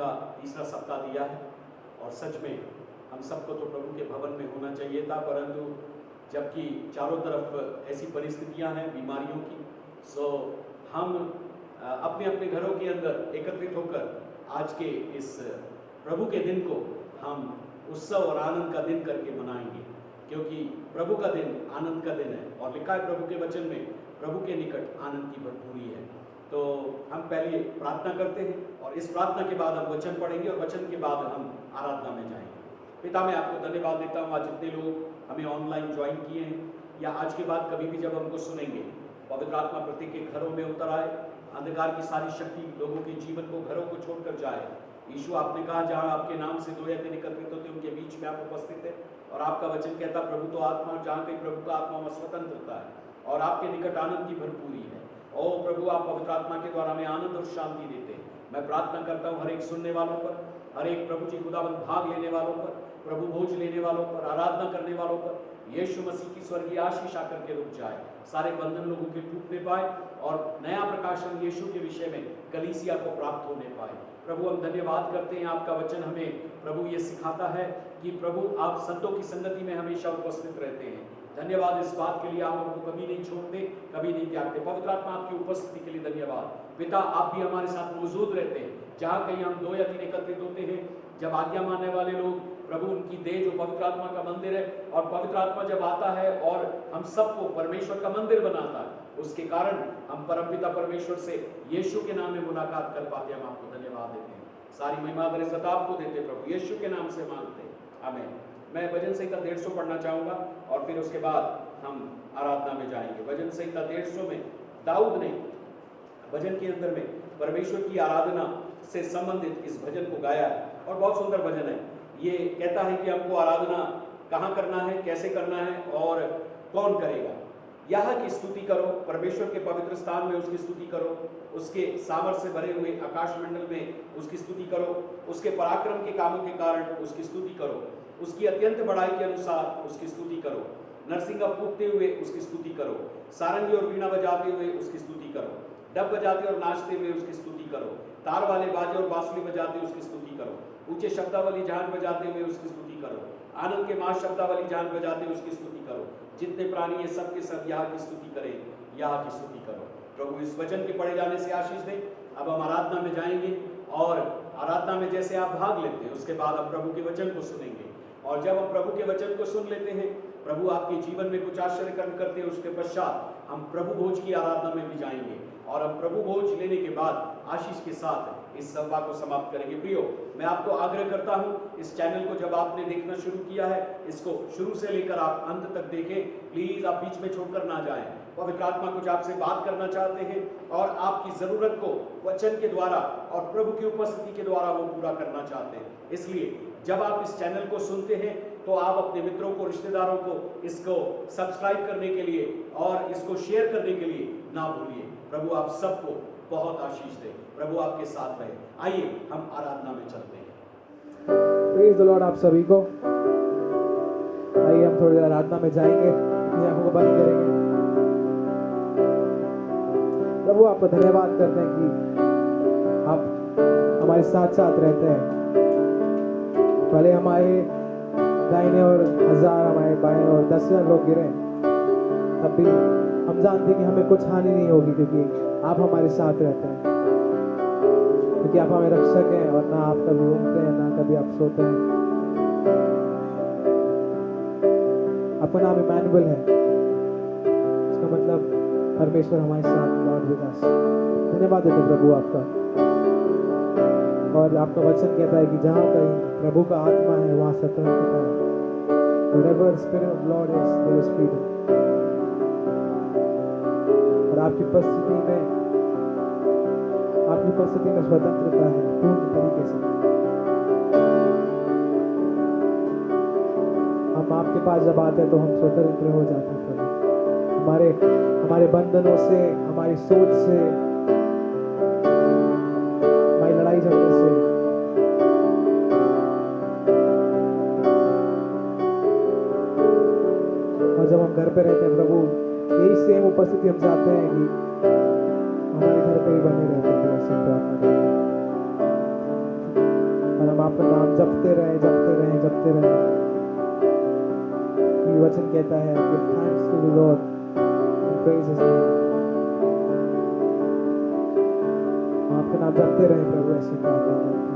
का तीसरा सप्ताह दिया है और सच में हम सबको तो प्रभु के भवन में होना चाहिए था, परंतु जबकि चारों तरफ ऐसी परिस्थितियां हैं बीमारियों की, सो हम अपने अपने घरों के अंदर एकत्रित होकर आज के इस प्रभु के दिन को हम उत्सव और आनंद का दिन करके मनाएंगे, क्योंकि प्रभु का दिन आनंद का दिन है और लिखा है प्रभु के वचन में प्रभु के निकट आनंद की भरपूरी है। तो हम पहले प्रार्थना करते हैं और इस प्रार्थना के बाद हम वचन पढ़ेंगे और वचन के बाद हम आराधना में जाएंगे। पिता, मैं आपको धन्यवाद देता हूँ आज जितने लोग हमें ऑनलाइन ज्वाइन किए हैं या आज के बाद कभी भी जब हमको सुनेंगे, पवित्र आत्मा प्रत्येक के घरों में उतर आए, अंधकार की सारी शक्ति लोगों के जीवन को, घरों को छोड़कर जाए। यीशु, आपने कहा जहाँ आपके नाम से 2 या 3 एकत्रित होते उनके बीच में आप उपस्थित है, और आपका वचन कहता प्रभु तो आत्मा, जहाँ कहीं प्रभु का आत्मा वहाँ स्वतंत्रता है और आपके निकट आनंद की भरपूरी है। ओ प्रभु, आप पवित्र आत्मा के द्वारा हमें आनंद और शांति देते हैं। मैं प्रार्थना करता हूँ हर एक सुनने वालों पर, हर एक प्रभु जी खुदावंद भाग लेने वालों पर, प्रभु भोज लेने वालों पर, आराधना करने वालों पर यीशु मसीह की स्वर्गीय आशीष आकर के रुक जाए, सारे बंधन लोगों के टूटने पाए और नया प्रकाशन यीशु के विषय में कलीसिया को प्राप्त होने पाए। प्रभु, हम धन्यवाद करते हैं, आपका वचन हमें प्रभु ये सिखाता है कि प्रभु आप संतों की संगति में हमेशा उपस्थित रहते हैं। धन्यवाद इस बात के लिए, आप हमको कभी नहीं छोड़ते, कभी नहीं त्यागते। पवित्र आत्मा आपकी उपस्थिति के लिए धन्यवाद। पिता, आप भी हमारे साथ मौजूद रहते हैं, जहाँ कहीं हम 2 या 3 एकत्रित होते हैं, जब आज्ञा मानने वाले लोग, प्रभु उनकी देह जो पवित्र आत्मा का मंदिर है, और पवित्र आत्मा जब आता है और हम सबको परमेश्वर का मंदिर बनाता है, उसके कारण हम परमपिता परमेश्वर से यीशु के नाम में मुलाकात कर पाते हैं। हम आपको धन्यवाद देते हैं, सारी महिमा और इज्जत आपको देते हैं प्रभु, यीशु के नाम से मांगते हैं, आमीन। मैं भजन संहिता 150 पढ़ना चाहूँगा और फिर उसके बाद हम आराधना में जाएंगे। भजन संहिता 150 में दाऊद ने भजन के अंदर में परमेश्वर की आराधना से संबंधित इस भजन को गाया है और बहुत सुंदर भजन है। ये कहता है कि हमको आराधना कहाँ करना है, कैसे करना है और कौन करेगा। यह की स्तुति करो, परमेश्वर के पवित्र स्थान में उसकी स्तुति करो, उसके सामर्थ्य से भरे हुए आकाश मंडल में उसकी स्तुति करो, उसके पराक्रम के कामों के कारण उसकी स्तुति करो, उसकी अत्यंत बड़ाई के अनुसार उसकी स्तुति करो, नरसिंगा फूंकते हुए उसकी स्तुति करो, सारंगी और वीणा बजाते हुए उसकी स्तुति करो, डब बजाते और नाचते हुए उसकी स्तुति करो, तार वाले बाजे और बांसुरी बजाते उसकी स्तुति करो, ऊंचे शब्दावली झांझ बजाते हुए उसकी स्तुति करो, आनंद के मास शब्दावली झांझ बजाते उसकी स्तुति करो, जितने प्राणी ये सब के सब यहाँ की स्तुति करें, यहाँ की स्तुति करो। प्रभु इस वचन के पढ़े जाने से आशीष दे। अब हम आराधना में जाएंगे और आराधना में जैसे आप भाग लेते हैं उसके बाद हम प्रभु के वचन को सुनेंगे, और जब हम प्रभु के वचन को सुन लेते हैं, प्रभु आपके जीवन में कुछ आश्चर्य कर्म करते हैं, उसके पश्चात हम प्रभु भोज की आराधना में भी जाएंगे और हम प्रभु भोज लेने के बाद आशीष के साथ इस सभा को समाप्त करेंगे। प्रियो, मैं आपको आग्रह करता हूं, इस चैनल को जब आपने देखना शुरू किया है, इसको शुरू से लेकर आप अंत तक देखें। प्लीज आप बीच में छोड़कर ना जाएं। पवित्र आत्मा कुछ आपसे बात करना चाहते हैं और आपकी जरूरत को वचन के द्वारा और प्रभु की उपस्थिति के द्वारा वो पूरा करना चाहते हैं। इसलिए जब आप इस चैनल को सुनते हैं तो आप अपने मित्रों को, रिश्तेदारों को इसको सब्सक्राइब करने के लिए और इसको शेयर करने के लिए ना भूलिए। प्रभु आप सबको बहुत आशीष दे, प्रभु आपके साथ रहे। आइए हम आराधना में चलते हैं। प्रेज द लॉर्ड आप सभी को। आइए हम थोड़ी देर आराधना में जाएंगे, अपनी आंखों को बंद करेंगे। प्रभु आपका धन्यवाद करते हैं कि आप हमारे साथ साथ रहते हैं। भले हमारे दाहिने और 1000, हमारे बाएं और 10,000 लोग गिरे, तब भी हम जानते हैं कि हमें कुछ हानि नहीं होगी, क्योंकि आप हमारे साथ रहते हैं, क्योंकि आप हमें रक्षक हैं और ना आप कभी ऊँघते हैं ना कभी आप सोते हैं। आपका नाम इमैनुअल है, इसका मतलब परमेश्वर हमारे साथ, लॉर्ड विद अस। धन्यवाद देते हैं प्रभु आपका। और आपका वचन कहता है कि जहाँ कहीं प्रभु का आत्मा है वहाँ स्वतंत्रता है। Wherever the Spirit of Lord is, there is freedom. और आपकी उपस्थिति में स्वतंत्रता है पूर्ण तरीके से। हम आपके पास जब आते हैं तो हम स्वतंत्र हो जाते हैं प्रभु, हमारे बंधनों से, हमारी सोच से, हमारी लड़ाई झगड़े से। और जब हम घर पे रहते हैं प्रभु, यही सेम उपस्थिति हम चाहते हैं कि हमारे घर पे ही बने रहते हैं। आपका नाम जपते रहे, जपते रहे, जपते रहे। ये वचन कहता है give thanks to the Lord and praise his name। आपका नाम जपते रहे प्रभु, ऐसी प्रार्थना करते हैं।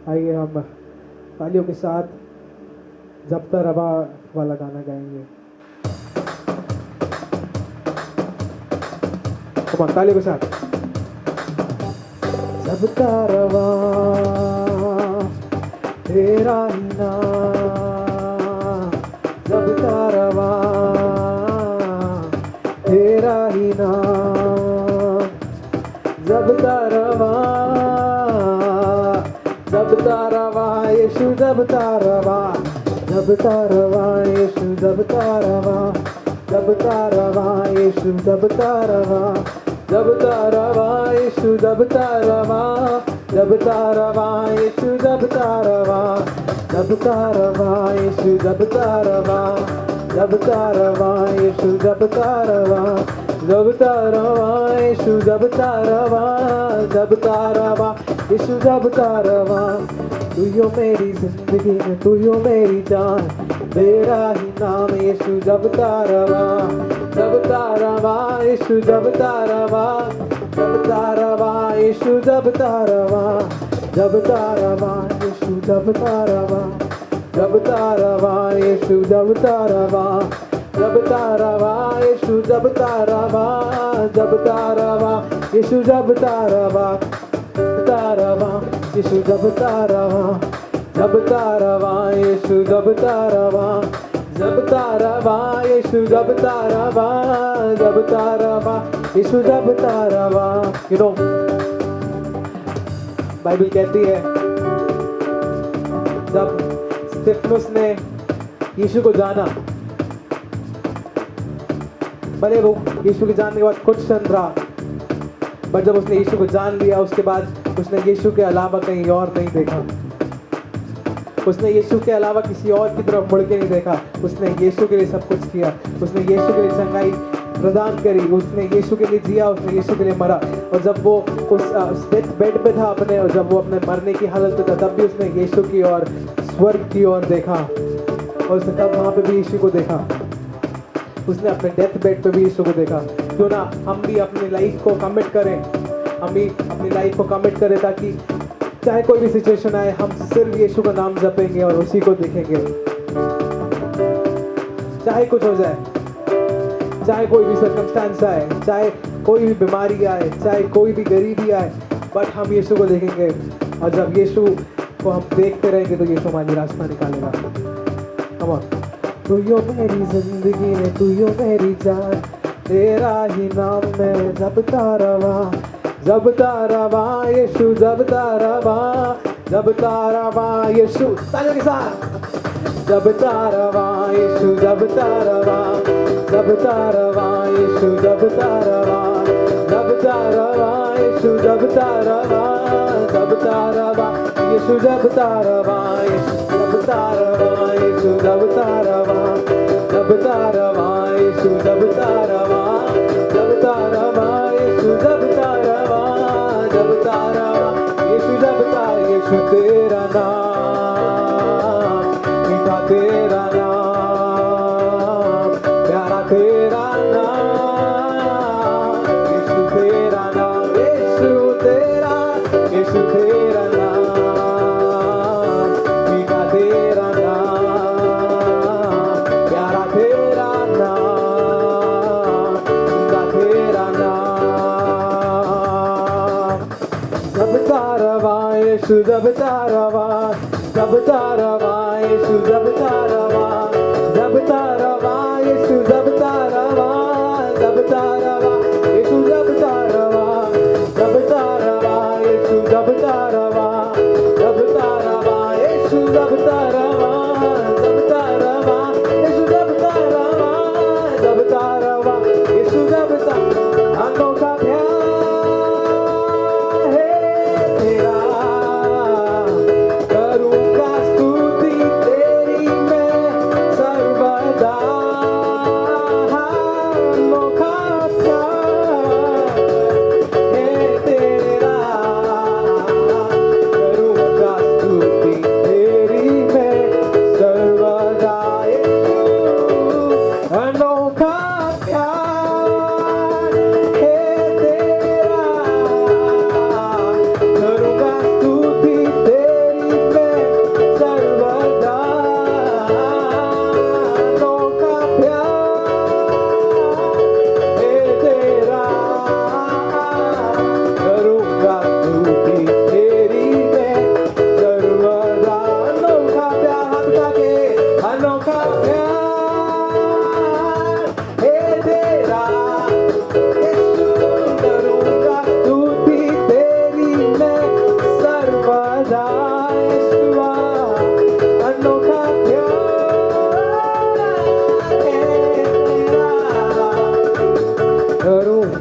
आइए हम तालियों के साथ जपता रवा वाला गाना गाएंगे। कम तालियों के साथ। जपता रवा तेरा ही नाम, जपता रवा तेरा ही नाम, जपता रवा, जपता रवा यीशु, जपता रवा, जपता रवा यीशु, जपता रवा, जपता रवा यीशु, जपता रवा, जपता रवा यीशु, जपता रवा, जपता रवा यीशु, जपता रवा, जपता रवा यीशु, जपता रवा, जपता रवा यीशु, जपता रवा, जपता रवा यीशु, जपता रवा, जपता रवा यीशु, जपता रवा। तू यो मेरी जिंदगी में, तू यो मेरी जान, तेरा ही नाम यीशु, जपता रवा, जपता रवा यीशु, जपता रवा, जपता रवा यीशु, जपता रवा, जपता रवा यीशु, जपता रवा, जपता रवा यीशु, जपता रवा, जपता रवा यीशु, जपता रवा, जपता रवा यीशु, जपता रवा, जपता रवा यीशु, जपता रवा, जपता रवा यीशु, जपता रवा, जपता रवा यीशु, जपता रवा, जपता रवा यीशु, जपता रवा। यू नो बाइबल कहती है जब स्तिफनुस ने यीशु को जाना, भले वो यीशु के जानने के बाद कुछ क्षण रहा, पर जब उसने यीशु को जान लिया उसके बाद उसने यीशु के अलावा कहीं और नहीं देखा। उसने यीशु के अलावा किसी और की तरफ मुड़ के नहीं देखा। उसने यीशु के लिए सब कुछ किया। उसने यीशु के लिए चंगाई प्रदान करी। उसने यीशु के लिए जिया, उसने यीशु के लिए मरा। और जब वो उस बेड पे था अपने, और जब वो अपने मरने की हालत में था, तब भी उसने यीशु की और स्वर्ग की ओर देखा, और उसने तब वहाँ पे भी यीशु को देखा। उसने अपने डेथ बेड पे भी यीशु को देखा। क्यों ना हम भी अपनी लाइफ को कमिट करें, हम भी अपनी लाइफ को कमिट करें, ताकि चाहे कोई भी सिचुएशन आए, हम सिर्फ यीशु का नाम जपेंगे और उसी को देखेंगे। चाहे कुछ हो जाए, चाहे कोई भी सर्कमस्टेंस आए, चाहे कोई भी बीमारी आए, चाहे कोई भी गरीबी आए, बट हम यीशु को देखेंगे। और जब यीशु को हम देखते रहेंगे तो यीशु हमारी रास्ता निकालेगा। Come on. तू यो मेरी जिंदगी में, तू यो मेरी जान, तेरा ही नाम मैं जपता रवा, जपता रवा यीशु, जपता रवा, जपता रवा यीशु। तालियों के साथ। जपता रवा यीशु, जपता रवा, जपता रवा यीशु, जपता रवा, जपता रवा यीशु, जपता रवा, जपता रवा यीशु, जपता रवा यीशु, जपता रवा यीशु, जपता रवा, जपता रवा यीशु, जपता रवा, जपता रवा यीशु, जपता रवा, जपता रवा यीशु, जपता यीशु। तेरा नाम मीठा, तेरा नाम प्यारा, तेरा नाम यीशु, तेरा नाम यीशु, तेरा यीशु, तेरा नाम मीठा, तेरा नाम प्यारा, तेरा नाम मीठा, तेरा नाम। जपता रवा यीशु, जपता रवा, जपता रवा यीशु, जपता रवा, जपता रवा यीशु, जपता रवा, जपता रवा यीशु, जपता रवा, जपता रवा यीशु, जपता रवा, जपता रवा यीशु, जपता रवा, जपता रवा यीशु, जपता रवा, जपता रवा यीशु, जपता। अनोखा प्यार है तेरा, करूँगा स्तुति तेरी मैं सर्वदा।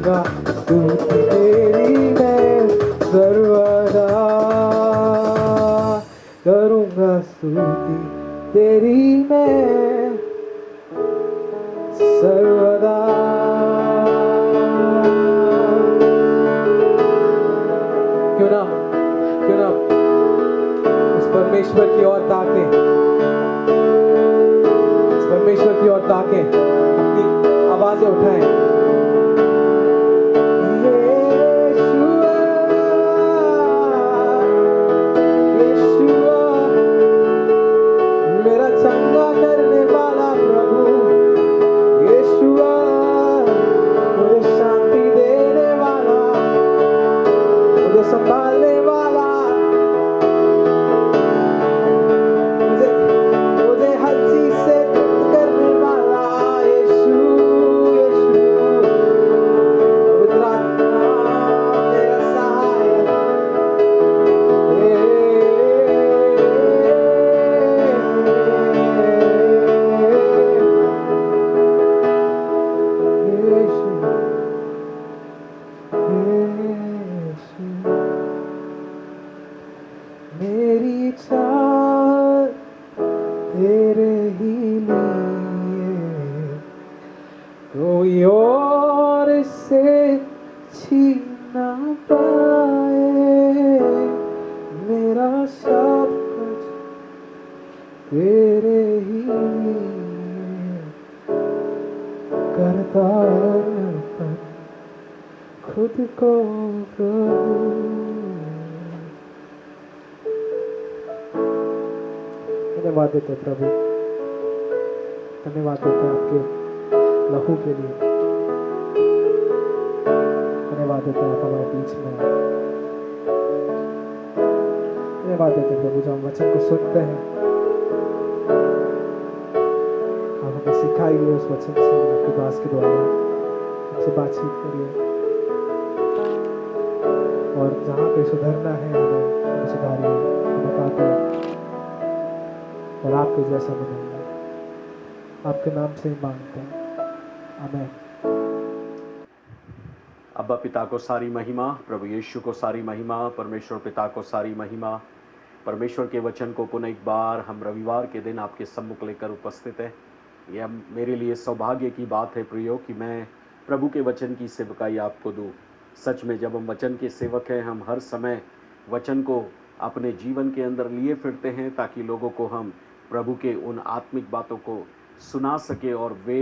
करूँगा स्तुति तेरी मैं सर्वदा, करूँगा स्तुति तेरी मैं सर्वदा। क्यों ना उस परमेश्वर की ओर ताकें, उस परमेश्वर की ओर ताकें, अपनी आवाजें उठाएं। मेरा चंगा करने वाला प्रभु यीशुआ, मुझे शांति देने वाला, मुझे संभालने वाला, मुझे हर चीज से तृप्त करने वाला यीशु, पवित्र आत्मा मेरा सहायक। मेरी इच्छा तेरे ही लिए, कोई और से छीन ना पाए। मेरा सब कुछ तेरे ही लिए, करता अर्पण खुद को प्रभु। धन्यवाद देते हैं प्रभु, धन्यवाद देते हैं आपके लहू के लिए, धन्यवाद देते हैं आप हमारे बीच में। धन्यवाद देते हैं प्रभु, जो हम वचन को सुनते हैं, आप हमें सिखाइए उस वचन से, आपके दास के द्वारा हमसे बातचीत करिए, और जहाँ पे सुधरना है हमें सुधारिए, हमें काटिए और आपके जैसा बनाइए। आपके नाम से ही मांगते हैं, आमीन। अब्बा पिता को सारी महिमा, प्रभु यीशु को सारी महिमा, परमेश्वर पिता को सारी महिमा। परमेश्वर के वचन को पुनः एक बार हम रविवार के दिन आपके सम्मुख लेकर उपस्थित हैं। यह मेरे लिए सौभाग्य की बात है प्रियो कि मैं प्रभु के वचन की सेवकाई आपको दूँ। सच में जब हम वचन के सेवक हैं, हम हर समय वचन को अपने जीवन के अंदर लिए फिरते हैं ताकि लोगों को हम प्रभु के उन आत्मिक बातों को सुना सके और वे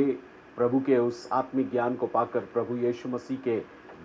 प्रभु के उस आत्मिक ज्ञान को पाकर प्रभु यीशु मसीह के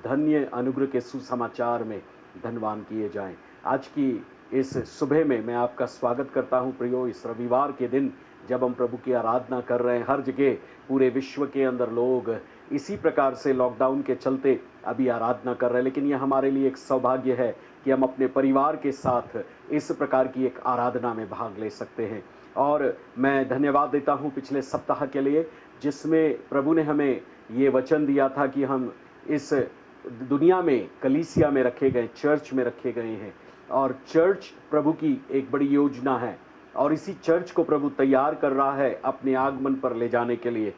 धन्य अनुग्रह के सुसमाचार में धनवान किए जाएं। आज की इस सुबह में मैं आपका स्वागत करता हूं प्रियो। इस रविवार के दिन जब हम प्रभु की आराधना कर रहे हैं, हर जगह पूरे विश्व के अंदर लोग इसी प्रकार से लॉकडाउन के चलते अभी आराधना कर रहे हैं, लेकिन यह हमारे लिए एक सौभाग्य है कि हम अपने परिवार के साथ इस प्रकार की एक आराधना में भाग ले सकते हैं। और मैं धन्यवाद देता हूं पिछले सप्ताह के लिए, जिसमें प्रभु ने हमें ये वचन दिया था कि हम इस दुनिया में कलीसिया में रखे गए, चर्च में रखे गए हैं, और चर्च प्रभु की एक बड़ी योजना है और इसी चर्च को प्रभु तैयार कर रहा है अपने आगमन पर ले जाने के लिए।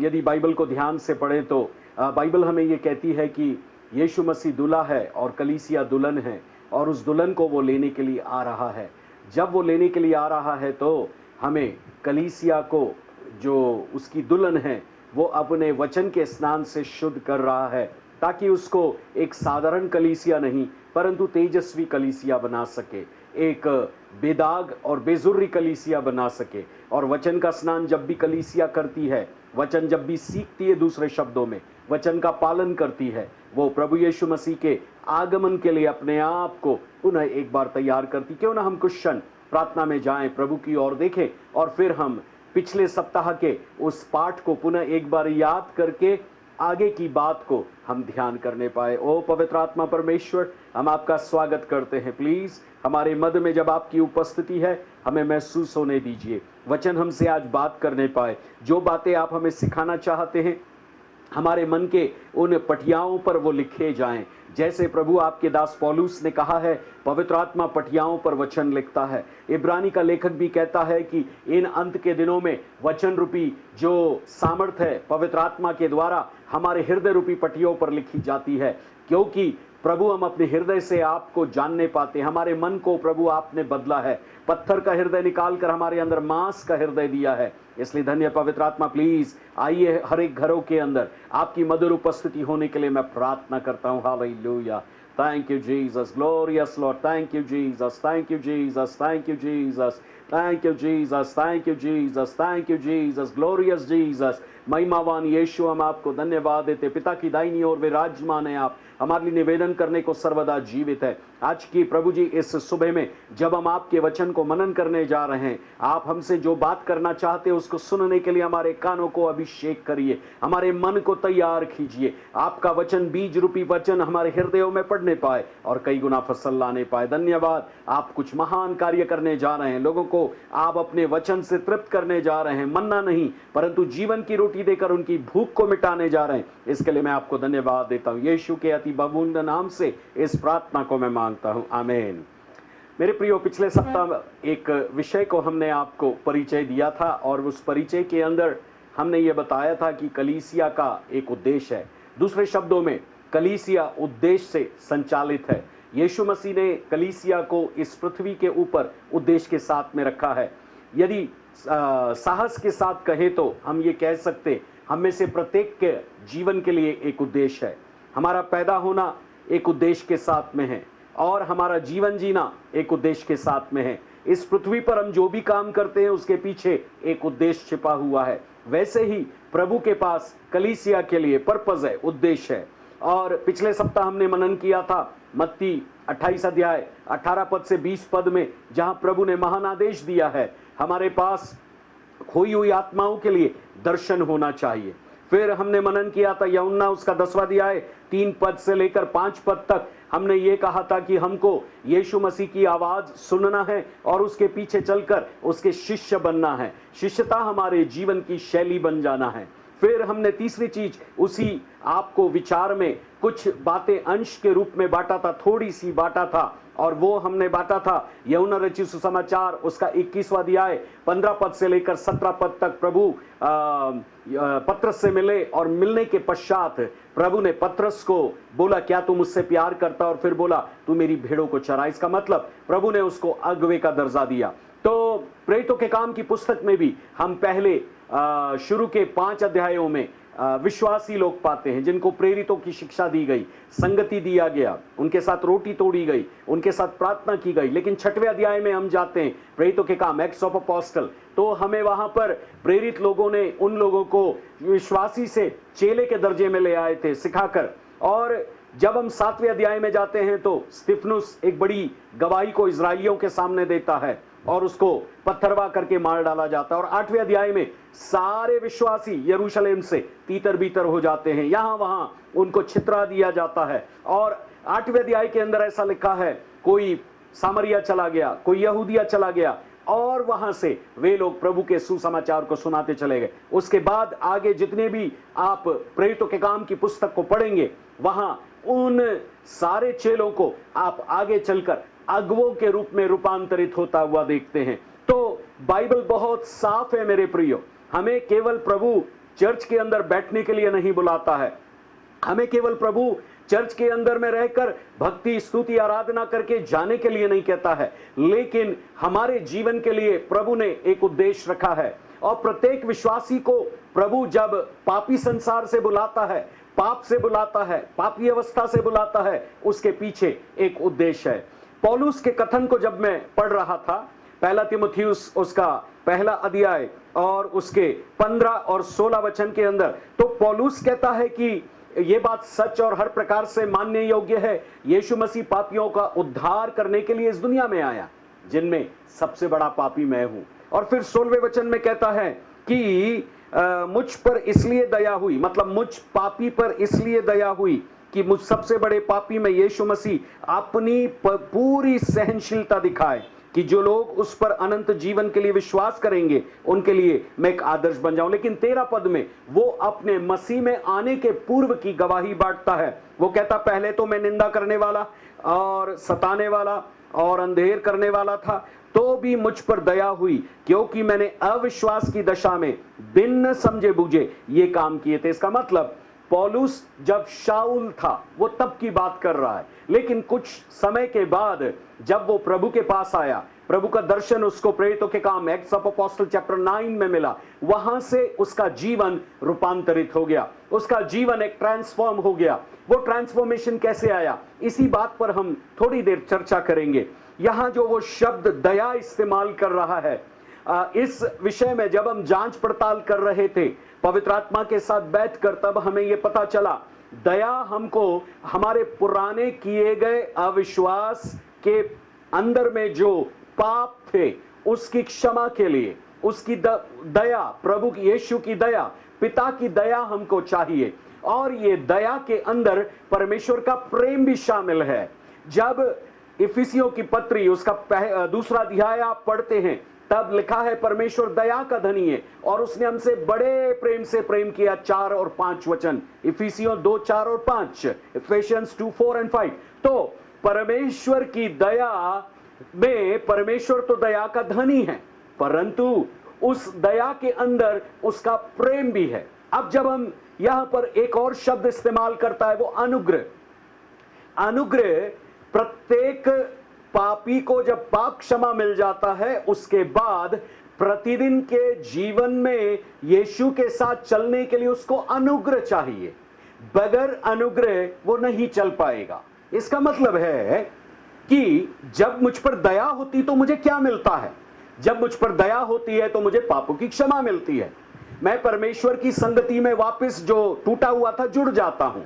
यदि बाइबल को ध्यान से पढ़ें तो बाइबल हमें ये कहती है कि यीशु मसीह दूल्हा है और कलीसिया दुल्हन है, और उस दुल्हन को वो लेने के लिए आ रहा है। जब वो लेने के लिए आ रहा है तो हमें कलीसिया को, जो उसकी दुल्हन है, वो अपने वचन के स्नान से शुद्ध कर रहा है ताकि उसको एक साधारण कलीसिया नहीं परंतु तेजस्वी कलीसिया बना सके, एक बेदाग और बेजुर्री कलीसिया बना सके। और वचन का स्नान जब भी कलीसिया करती है, वचन जब भी सीखती है, दूसरे शब्दों में वचन का पालन करती है, वो प्रभु यीशु मसीह के आगमन के लिए अपने आप को पुनः एक बार तैयार करती। क्यों ना हम कुछ क्षण प्रार्थना में जाएं, प्रभु की ओर देखें और फिर हम पिछले सप्ताह के उस पाठ को पुनः एक बार याद करके आगे की बात को हम ध्यान करने पाए। ओ पवित्र आत्मा परमेश्वर, हम आपका स्वागत करते हैं। प्लीज हमारे मध्य में जब आपकी उपस्थिति है, हमें महसूस होने दीजिए। वचन हमसे आज बात करने पाए, जो बातें आप हमें सिखाना चाहते हैं हमारे मन के उन पटियाओं पर वो लिखे जाएं, जैसे प्रभु आपके दास पौलुस ने कहा है, पवित्र आत्मा पटियाओं पर वचन लिखता है। इब्रानी का लेखक भी कहता है कि इन अंत के दिनों में वचन रूपी जो सामर्थ है पवित्र आत्मा के द्वारा हमारे हृदय रूपी पटियों पर लिखी जाती है, क्योंकि प्रभु हम अपने हृदय से आपको जानने पाते हैं। हमारे मन को प्रभु आपने बदला है, पत्थर का हृदय निकालकर हमारे अंदर मांस का हृदय दिया है। इसलिए धन्य पवित्र आत्मा, प्लीज आइए हर एक घरों के अंदर आपकी मधुर उपस्थिति होने के लिए मैं प्रार्थना करता हूँ। Hallelujah, thank you Jesus, glorious Lord, thank you Jesus, thank you Jesus, thank you Jesus, thank you Jesus, thank you Jesus, thank you Jesus, glorious Jesus. महिमावान यीशु, हम आपको धन्यवाद देते। पिता की दाहिनी ओर विराजमान है आप, हमारे लिए निवेदन करने को सर्वदा जीवित है। आज की प्रभु जी इस सुबह में जब हम आपके वचन को मनन करने जा रहे हैं, आप हमसे जो बात करना चाहते हैं उसको सुनने के लिए हमारे कानों को अभिषेक करिए, हमारे मन को तैयार कीजिए। आपका वचन, बीज रूपी वचन हमारे हृदयों में पड़ने पाए और कई गुना फसल लाने पाए। धन्यवाद, आप कुछ महान कार्य करने जा रहे हैं। लोगों को आप अपने वचन से तृप्त करने जा रहे हैं, मन्ना नहीं परंतु जीवन की रोटी देकर उनकी भूख को मिटाने जा रहे हैं। इसके लिए मैं आपको धन्यवाद देता हूं। यीशु के अति बहुमूल्य नाम से इस प्रार्थना को मैं मांगता हूं, आमीन। मेरे प्रियो, पिछले सप्ताह एक विषय को हमने आपको परिचय दिया था और उस परिचय के अंदर हमने ये बताया था कि कलीसिया का एक उद्देश्य है। दूसरे शब्दों में, कलीसिया उद्देश्य से संचालित है। यीशु मसीह ने कलीसिया को इस पृथ्वी के ऊपर उद्देश्य के साथ में रखा है। यदि साहस के साथ कहे तो हम ये कह सकते, हम में से प्रत्येक के जीवन के लिए एक उद्देश्य है। हमारा पैदा होना एक उद्देश्य के साथ में है और हमारा जीवन जीना एक उद्देश्य के साथ में है। इस पृथ्वी पर हम जो भी काम करते हैं उसके पीछे एक उद्देश्य छिपा हुआ है। वैसे ही प्रभु के पास कलीसिया के लिए पर्पस है, उद्देश्य है। और पिछले सप्ताह हमने मनन किया था मत्ती 28 अध्याय 18 पद से 20 पद में, जहां प्रभु ने महान आदेश दिया है, हमारे पास खोई हुई आत्माओं के लिए दर्शन होना चाहिए। फिर हमने मनन किया था यूहन्ना उसका 10वां अध्याय 3 पद से लेकर 5 पद तक। हमने ये कहा था कि हमको यीशु मसीह की आवाज सुनना है और उसके पीछे चलकर उसके शिष्य बनना है। शिष्यता हमारे जीवन की शैली बन जाना है। फिर हमने तीसरी चीज उसी आपको विचार में कुछ बातें अंश के रूप में बांटा था, थोड़ी सी बांटा था, और वो हमने बांटा था यूहन्ना रचित सुसमाचार उसका 21वां अध्याय 15 पद से लेकर 17 पद तक। प्रभु पत्रस से मिले और मिलने के पश्चात प्रभु ने पत्रस को बोला, क्या तू मुझसे प्यार करता? और फिर बोला, तू मेरी भेड़ों को चरा। इसका मतलब प्रभु ने उसको अगुवे का दर्जा दिया। तो प्रेरितों के काम की पुस्तक में भी हम पहले शुरू के 5 अध्यायों में विश्वासी लोग पाते हैं जिनको प्रेरितों की शिक्षा दी गई, संगति दिया गया, उनके साथ रोटी तोड़ी गई, उनके साथ प्रार्थना की गई। लेकिन 6वें अध्याय में हम जाते हैं, प्रेरितों के काम, एक्ट्स ऑफ अपोस्टल, तो हमें वहां पर प्रेरित लोगों ने उन लोगों को विश्वासी से चेले के दर्जे में ले आए थे सिखाकर। और जब हम 7वें अध्याय में जाते हैं तो स्तिफनुस एक बड़ी गवाही को इजराइलियों के सामने देता है और उसको पत्थरवा करके मार डाला जाता है। और 8वें अध्याय में सारे विश्वासी यरूशलेम से तीतर बीतर हो जाते हैं, यहां वहां उनको छितरा दिया जाता है। और 8वें अध्याय के अंदर ऐसा लिखा है, कोई सामरिया चला गया, कोई यहूदिया चला गया और वहां से वे लोग प्रभु के सुसमाचार को सुनाते चले गए। उसके बाद आगे जितने भी आप प्रेरितों के काम की पुस्तक को पढ़ेंगे, वहां उन सारे चेलों को आप आगे चलकर अगुवों के रूप में रूपांतरित होता हुआ देखते हैं। तो बाइबल बहुत साफ है मेरे प्रियो। हमें केवल प्रभु चर्च के अंदर बैठने के लिए नहीं बुलाता है, हमें केवल प्रभु चर्च के अंदर में रहकर भक्ति स्तुति आराधना करके जाने के लिए नहीं कहता है, लेकिन हमारे जीवन के लिए प्रभु ने एक उद्देश्य रखा है। और प्रत्येक विश्वासी को प्रभु जब पापी संसार से बुलाता है, पाप से बुलाता है, पापी अवस्था से बुलाता है, उसके पीछे एक उद्देश्य है। पौलुस के कथन को जब मैं पढ़ रहा था, पहला तीमुथियुस उसका 1 अध्याय और उसके 15 और 16 वचन के अंदर, तो पौलुस कहता है कि यह बात सच और हर प्रकार से मानने योग्य है, यीशु मसीह पापियों का उद्धार करने के लिए इस दुनिया में आया, जिनमें सबसे बड़ा पापी मैं हूं। और फिर 16वें वचन में कहता है कि मुझ पर इसलिए दया हुई, मतलब मुझ पापी पर इसलिए दया हुई कि मुझ सबसे बड़े पापी में यीशु मसीह अपनी पूरी सहनशीलता दिखाए, कि जो लोग उस पर अनंत जीवन के लिए विश्वास करेंगे उनके लिए मैं एक आदर्श बन जाऊं। लेकिन 13 पद में वो अपने मसीह में आने के पूर्व की गवाही बांटता है। वो कहता, पहले तो मैं निंदा करने वाला और सताने वाला और अंधेर करने वाला था, तो भी मुझ पर दया हुई, क्योंकि मैंने अविश्वास की दशा में बिन समझे बूझे ये काम किए थे। इसका मतलब पौलुस जब शाऊल था वो तब की बात कर रहा है, लेकिन कुछ समय के बाद जब वो प्रभु के पास आया, प्रभु का दर्शन उसको प्रेरितों के काम एक्ट्स ऑफ अपोस्टल चैप्टर 9 में मिला, वहां से उसका जीवन रूपांतरित हो गया, उसका जीवन एक ट्रांसफॉर्म हो गया। वो ट्रांसफॉर्मेशन कैसे आया, इसी बात पर हम थोड़ी देर चर्चा करेंगे। यहां जो वो शब्द दया इस्तेमाल कर रहा है, इस विषय में जब हम जांच पड़ताल कर रहे थे पवित्र आत्मा के साथ बैठकर, तब हमें यह पता चला दया हमको हमारे पुराने किए गए अविश्वास के अंदर में जो पाप थे उसकी क्षमा के लिए उसकी दया, प्रभु की यीशु की दया, पिता की दया हमको चाहिए। और ये दया के अंदर परमेश्वर का प्रेम भी शामिल है। जब इफिसियों की पत्री उसका दूसरा अध्याय आप पढ़ते हैं, तब लिखा है परमेश्वर दया का धनी है और उसने हमसे बड़े प्रेम से प्रेम किया। 4 और 5 वचन, इफिसियों 2, 4 और 5, इफिशियंस 2, 4 and 5। तो परमेश्वर की दया में, परमेश्वर तो दया का धनी है, परंतु उस दया के अंदर उसका प्रेम भी है। अब जब हम यहां पर एक और शब्द इस्तेमाल करता है, वो अनुग्रह। अनुग्रह, प्रत्येक पापी को जब पाप क्षमा मिल जाता है, उसके बाद प्रतिदिन के जीवन में यीशु के साथ चलने के लिए उसको अनुग्रह चाहिए। बगैर अनुग्रह वो नहीं चल पाएगा। इसका मतलब है कि जब मुझ पर दया होती तो मुझे क्या मिलता है? जब मुझ पर दया होती है तो मुझे पापों की क्षमा मिलती है। मैं परमेश्वर की संगति में वापस जो टूटा हुआ था जुड़ जाता हूं,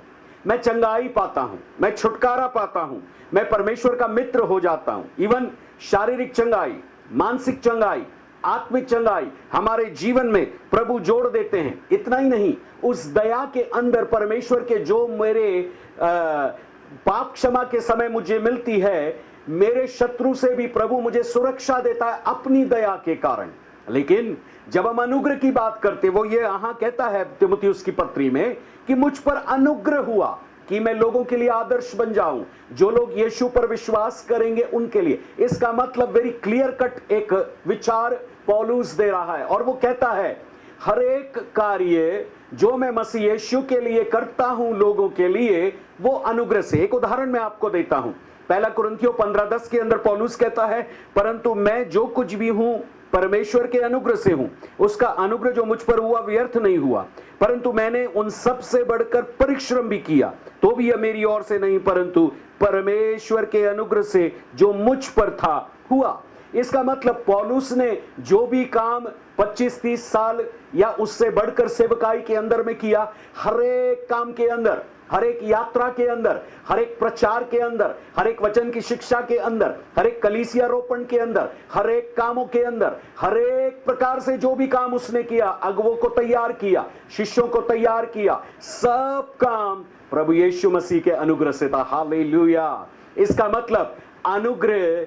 मैं चंगाई पाता हूं, मैं छुटकारा पाता हूं, मैं परमेश्वर का मित्र हो जाता हूं। इवन शारीरिक चंगाई, मानसिक चंगाई, आत्मिक चंगाई हमारे जीवन में प्रभु जोड़ देते हैं। इतना ही नहीं, उस दया के अंदर परमेश्वर के जो मेरे पाप क्षमा के समय मुझे मिलती है, मेरे शत्रु से भी प्रभु मुझे सुरक्षा देता है अपनी दया के कारण। लेकिन जब हम अनुग्रह की बात करते, वो ये यहां कहता है तीमुथियुस की पत्री में कि मुझ पर अनुग्रह हुआ कि मैं लोगों के लिए आदर्श बन जाऊं, जो लोग यीशु पर विश्वास करेंगे उनके लिए। इसका मतलब वेरी क्लियर कट एक विचार पौलुस दे रहा है, और वो कहता है हर एक कार्य जो मैं मसीह यीशु के लिए करता हूं लोगों के लिए, वो अनुग्रह से। एक उदाहरण मैं आपको देता हूं, 1 कुरिन्थियों 15:10 के अंदर पौलुस कहता है, परंतु मैं जो कुछ भी हूं परमेश्वर के अनुग्रह से हूं। उसका अनुग्रह जो मुझ पर हुआ व्यर्थ नहीं हुआ, परंतु मैंने उन सब से बढ़कर परिश्रम भी किया, तो भी यह मेरी ओर से नहीं परंतु परमेश्वर के अनुग्रह से जो मुझ पर था हुआ। इसका मतलब पौलुस ने जो भी काम 25-30 साल या उससे बढ़कर सेवकाई के अंदर में किया, हर एक काम के अंदर, हर एक यात्रा के अंदर, हर एक प्रचार के अंदर, हर एक वचन की शिक्षा के अंदर, हर एक कलीसिया रोपण के अंदर, हर एक कामों के अंदर, हर एक प्रकार से जो भी काम उसने किया, अगुवों को तैयार किया, शिष्यों को तैयार किया, सब काम प्रभु यीशु मसीह के अनुग्रह से था। हालेलुया। इसका मतलब अनुग्रह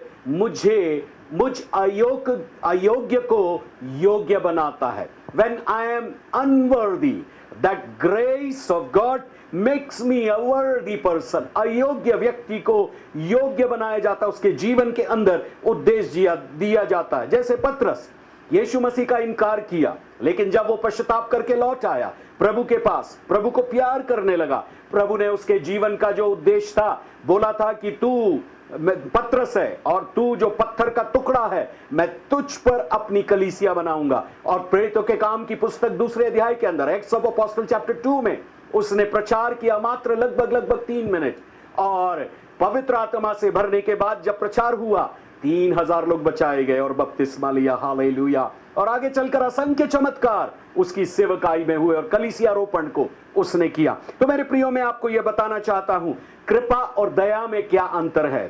मुझ अयोग्य को योग्य बनाता है। When I am unworthy, that grace of God makes me a worthy person। अयोग्य व्यक्ति को योग्य बनाया जाता है, उसके जीवन के अंदर उद्देश्य दिया जाता है। जैसे पतरस यीशु मसीह का इनकार किया, लेकिन जब वो पश्चाताप करके लौट आया प्रभु के पास, प्रभु को प्यार करने लगा, प्रभु ने उसके जीवन का जो उद्देश्य था, बोला था कि तू पतरस है और तू जो पत्थर का टुकड़ा है, मैं तुझ पर अपनी कलीसिया बनाऊंगा। और प्रेरितों के काम की पुस्तक 2 अध्याय के अंदर एक्ट्स ऑफ अपोस्टल चैप्टर 2 में उसने प्रचार किया मात्र लगभग 3 मिनट, और पवित्र आत्मा से भरने के बाद जब प्रचार हुआ 3000 लोग बचाए गए और बपतिस्मा लिया। हालेलुया। और आगे चलकर असंख्य चमत्कार उसकी सेवकाई में हुए और कलीसिया रोपण को उसने किया। तो मेरे प्रियो, मैं आपको यह बताना चाहता हूं कृपा और दया में क्या अंतर है।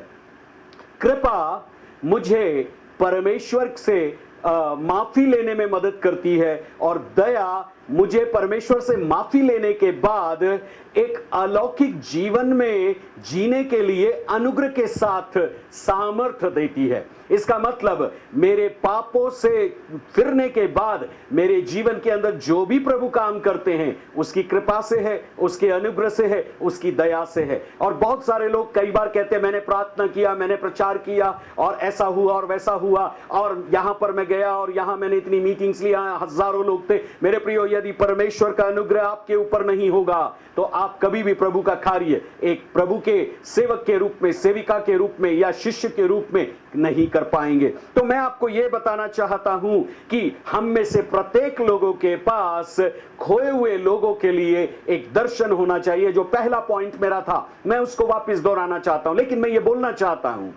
कृपा मुझे परमेश्वर से माफी लेने में मदद करती है, और दया मुझे परमेश्वर से माफी लेने के बाद एक अलौकिक जीवन में जीने के लिए अनुग्रह के साथ सामर्थ्य देती है। इसका मतलब मेरे पापों से फिरने के बाद मेरे जीवन के अंदर जो भी प्रभु काम करते हैं उसकी कृपा से है, उसके अनुग्रह से है, उसकी दया से है। और बहुत सारे लोग कई बार कहते हैं मैंने प्रार्थना किया, मैंने प्रचार किया और ऐसा हुआ और वैसा हुआ और यहां पर मैं गया और यहां मैंने इतनी मीटिंग्स लिया, हजारों लोग थे। मेरे प्रियो, यदि परमेश्वर का अनुग्रह आपके ऊपर नहीं होगा तो आप कभी भी प्रभु का कार्य एक प्रभु के सेवक के रूप में, सेविका के रूप में या शिष्य के रूप में नहीं कर पाएंगे। तो मैं आपको यह बताना चाहता हूं कि हम में से प्रत्येक लोगों के पास खोए हुए लोगों के लिए एक दर्शन होना चाहिए। जो पहला पॉइंट मेरा था मैं उसको वापस दोहराना चाहता हूं, लेकिन मैं ये बोलना चाहता हूं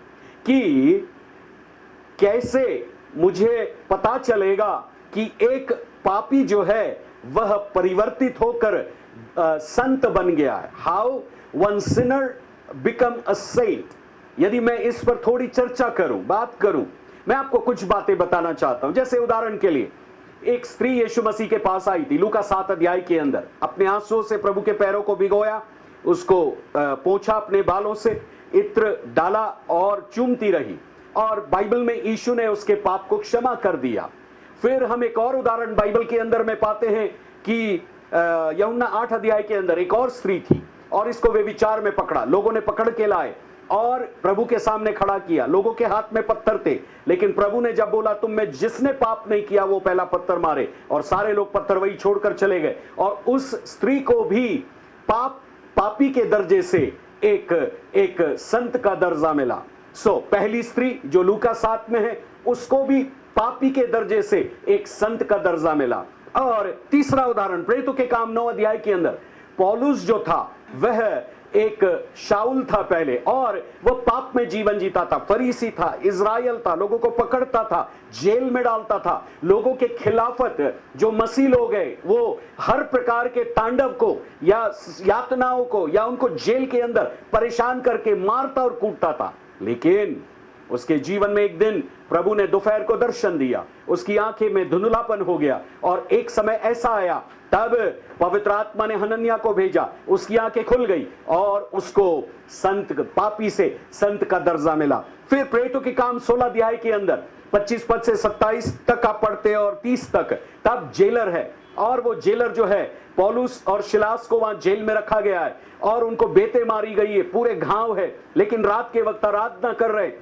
कि कैसे मुझे पता चलेगा कि एक पापी जो है वह परिवर्तित होकर संत बन गया है। How one sinner become a saint. यदि मैं इस पर थोड़ी चर्चा करूं, बात करूं, मैं आपको कुछ बातें बताना चाहता हूं। जैसे उदाहरण के लिए एक स्त्री यीशु मसीह के पास आई थी, लूका 7 अध्याय के अंदर, अपने आंसुओं से प्रभु के पैरों को भिगोया, उसको पोंछा अपने बालों से, इत्र डाला और चूमती रही और बाइबल में यीशु ने उसके पाप को क्षमा कर दिया। फिर हम एक और उदाहरण बाइबल के अंदर में पाते हैं कि यूहन्ना 8 अध्याय के अंदर एक और स्त्री थी और इसको वे विचार में पकड़ा, लोगों ने पकड़ के लाए और प्रभु के सामने खड़ा किया। लोगों के हाथ में पत्थर थे, लेकिन प्रभु ने जब बोला तुम में जिसने पाप नहीं किया वो पहला पत्थर मारे, और सारे लोग पत्थर वही छोड़कर चले गए और उस स्त्री को भी पापी के दर्जे से एक संत का दर्जा मिला। पहली स्त्री जो लूका 7 में है उसको भी पापी के दर्जे से एक संत का दर्जा मिला। और तीसरा उदाहरण प्रेरितों के काम 9 अध्याय के अंदर, पौलुस जो था वह एक शाऊल था पहले और वह पाप में जीवन जीता था, फरीसी था, इजराइल था, लोगों को पकड़ता था, जेल में डालता था, लोगों के खिलाफत जो मसीह लोग हैं वो हर प्रकार के तांडव को या यातनाओं को या उनको जेल के अंदर परेशान करके मारता और कूटता था। लेकिन उसके जीवन में एक दिन प्रभु ने दोपहर को दर्शन दिया, उसकी आंखें में धुंधलापन हो गया और एक समय ऐसा आया तब पवित्र आत्मा ने हनन्याह को भेजा, उसकी आंखें खुल गई और उसको संत, पापी से संत का दर्जा मिला। फिर प्रेरितों के काम 16 अध्याय के अंदर 25 पद से 27 तक आप पढ़ते और 30 तक, तब जेलर है और वो जेलर जो है पौलुस और सिलास को वहां जेल में रखा गया है और उनको बेते मारी गई है, पूरे घाव है, लेकिन रात के वक्त आराधना कर रहे।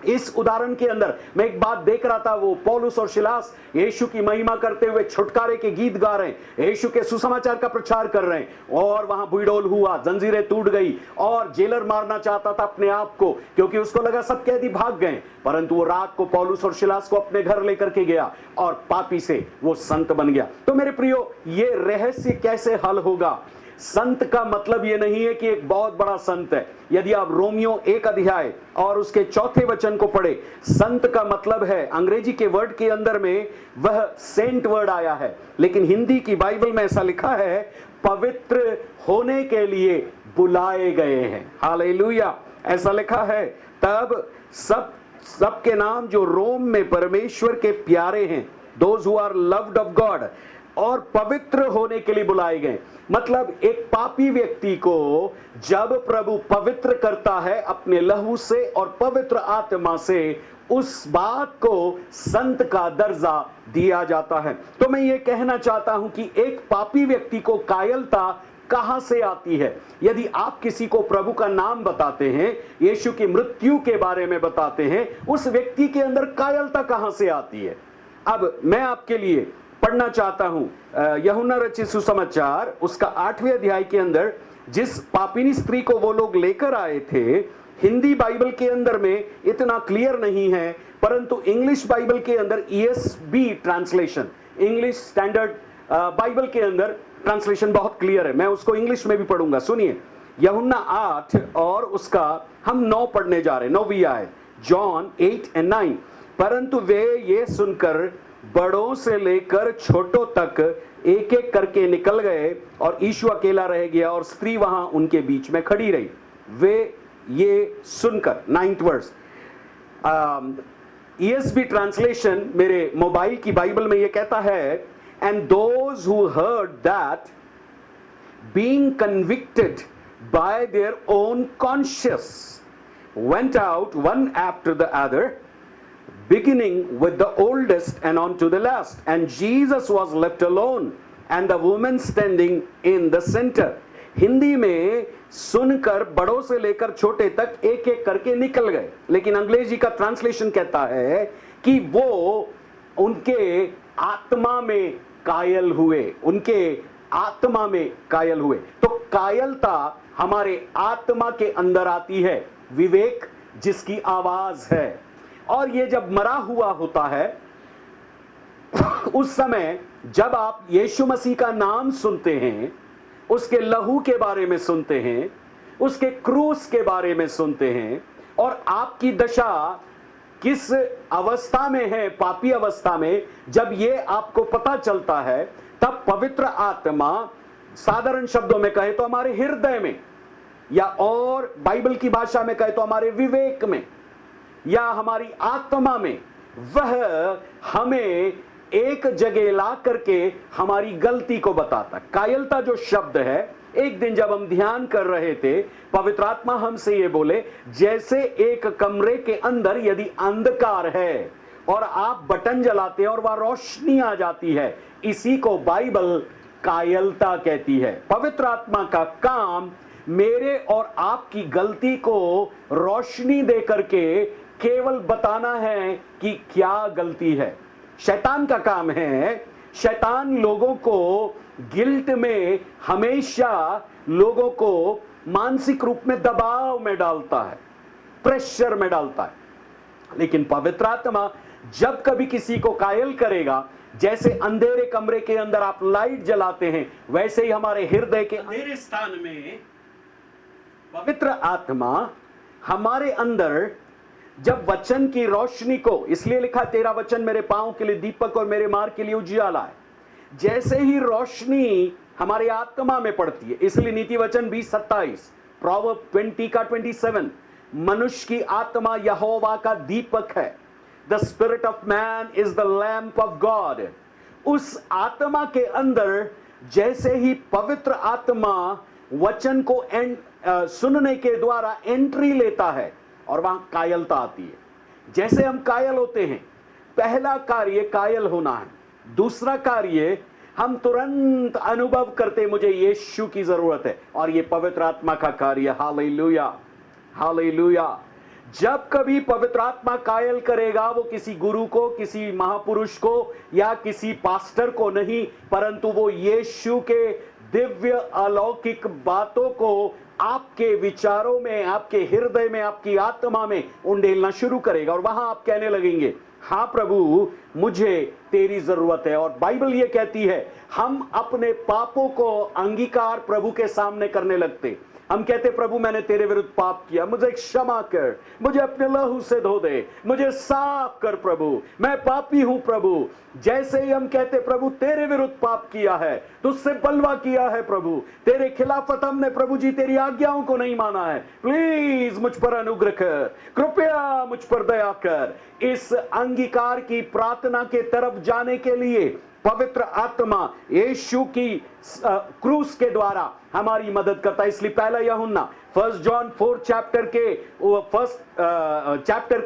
इस उदाहरण के अंदर मैं एक बात देख रहा था, वो पौलुस और सिलास यीशु की महिमा करते हुए छुटकारे के गीत गा रहे हैं, यीशु के सुसमाचार का प्रचार कर रहे हैं और वहां भूडोल हुआ, जंजीरें टूट गई और जेलर मारना चाहता था अपने आप को क्योंकि उसको लगा सब कैदी भाग गए, परंतु वो रात को पौलुस और सिलास को अपने घर लेकर के गया और पापी से वो संत बन गया। तो मेरे प्रियो, ये रहस्य कैसे हल होगा? संत का मतलब यह नहीं है कि एक बहुत बड़ा संत है। यदि आप रोमियो 1 अध्याय और उसके 4 वचन को पढ़े, संत का मतलब है, अंग्रेजी के वर्ड के अंदर में वह सेंट वर्ड आया है, लेकिन हिंदी की बाइबल में ऐसा लिखा है पवित्र होने के लिए बुलाए गए हैं। हालेलुया, ऐसा लिखा है। तब सबके नाम जो रोम में परमेश्वर के प्यारे हैं, those who are loved of God, और पवित्र होने के लिए बुलाए गए। मतलब एक पापी व्यक्ति को जब प्रभु पवित्र करता है अपने लहू से और पवित्र आत्मा से, उस बात को संत का दर्जा दिया जाता है। तो मैं ये कहना चाहता हूं कि एक पापी व्यक्ति को कायरता कहां से आती है? यदि आप किसी को प्रभु का नाम बताते हैं, यीशु की मृत्यु के बारे में बताते हैं, उस व्यक्ति के अंदर कायरता कहां से आती है? अब मैं आपके लिए पढ़ना चाहता हूं यूहन्ना रचित सुसमाचार उसका 8वें अध्याय के अंदर, जिस पापिनी स्त्री को वो लोग लेकर आए थे। हिंदी बाइबल के अंदर में इतना क्लियर नहीं है, परंतु इंग्लिश बाइबल के अंदर ESV translation, English standard Bible के अंदर ट्रांसलेशन बहुत क्लियर है। मैं उसको इंग्लिश में भी पढ़ूंगा, सुनिए। यूहन्ना 8 और उसका हम 9 पढ़ने जा रहे हैं, 9वीं आयत, जॉन 8 and 9। परंतु वे ये सुनकर बड़ों से लेकर छोटों तक एक एक करके निकल गए और यीशु अकेला रह गया और स्त्री वहां उनके बीच में खड़ी रही। वे ये सुनकर, 9th वर्स, ESV ट्रांसलेशन मेरे मोबाइल की बाइबल में ये कहता है, And those who heard that, being convicted by their own conscience, went out one after the other, beginning with the oldest and on to the last. And Jesus was left alone, and the woman standing in the center. Hindi में सुनकर बड़ों से लेकर छोटे तक एक एक करके निकल गए, लेकिन अंग्रेजी का ट्रांसलेशन कहता है कि वो उनके आत्मा में कायल हुए, उनके आत्मा में कायल हुए। तो कायलता हमारे आत्मा के अंदर आती है, विवेक जिसकी आवाज है। और ये जब मरा हुआ होता है उस समय जब आप यीशु मसीह का नाम सुनते हैं, उसके लहू के बारे में सुनते हैं, उसके क्रूस के बारे में सुनते हैं, और आपकी दशा किस अवस्था में है, पापी अवस्था में, जब ये आपको पता चलता है, तब पवित्र आत्मा, साधारण शब्दों में कहे तो हमारे हृदय में, या और बाइबल की भाषा में कहे तो हमारे विवेक में या हमारी आत्मा में, वह हमें एक जगह ला करके हमारी गलती को बताता। कायलता जो शब्द है, एक दिन जब हम ध्यान कर रहे थे, पवित्र आत्मा हमसे ये बोले, जैसे एक कमरे के अंदर यदि अंधकार है और आप बटन जलाते हैं और वह रोशनी आ जाती है, इसी को बाइबल कायलता कहती है। पवित्र आत्मा का काम मेरे और आपकी गलती को रोशनी दे करके केवल बताना है कि क्या गलती है। शैतान का काम है, शैतान लोगों को गिल्ट में, हमेशा लोगों को मानसिक रूप में दबाव में डालता है, प्रेशर में डालता है। लेकिन पवित्र आत्मा जब कभी किसी को कायल करेगा, जैसे अंधेरे कमरे के अंदर आप लाइट जलाते हैं, वैसे ही हमारे हृदय के अंधेरे स्थान में पवित्र आत्मा हमारे अंदर जब वचन की रोशनी को, इसलिए लिखा तेरा वचन मेरे पांव के लिए दीपक और मेरे मार्ग के लिए उजियाला है, जैसे ही रोशनी हमारे आत्मा में पड़ती है, इसलिए नीति वचन 20:27, प्रोवर्ब 20 का 27, मनुष्य की आत्मा यहोवा का दीपक है। The spirit of man is the lamp of God. उस आत्मा के अंदर जैसे ही पवित्र आत्मा वचन को सुनने के द्वारा एंट्री लेता है, और वहां कायलता आती है। जैसे हम कायल होते हैं, पहला कार्य कायल होना है, दूसरा कार्य हम तुरंत अनुभव करते मुझे यीशु की जरूरत है, और ये पवित्र आत्मा का कार्य। Hallelujah, hallelujah. जब कभी पवित्र आत्मा कायल करेगा, वो किसी गुरु को, किसी महापुरुष को या किसी पास्टर को नहीं, परंतु वो यीशु के दिव्य अलौकिक बातों को आपके विचारों में, आपके हृदय में, आपकी आत्मा में उंडेलना शुरू करेगा, और वहां आप कहने लगेंगे, हाँ प्रभु मुझे तेरी जरूरत है। और बाइबल ये कहती है, हम अपने पापों को अंगीकार प्रभु के सामने करने लगते। हम कहते, प्रभु मैंने तेरे विरुद्ध पाप किया, मुझे क्षमा कर, मुझे अपने लहू से धो दे, मुझे साफ कर प्रभु, मैं पापी हूं प्रभु। जैसे ही हम कहते, प्रभु तेरे विरुद्ध पाप किया है, तुझसे बलवा किया है प्रभु, तेरे खिलाफत हमने प्रभु जी तेरी आज्ञाओं को नहीं माना है, प्लीज मुझ पर अनुग्रह कर, कृपया मुझ पर दया कर। इस अंगीकार की प्रार्थना के तरफ जाने के लिए पवित्र आत्मा यीशु की क्रूस के द्वारा हमारी मदद करता है। इसलिए पहला यूहन्ना 1 जॉन 4 चैप्टर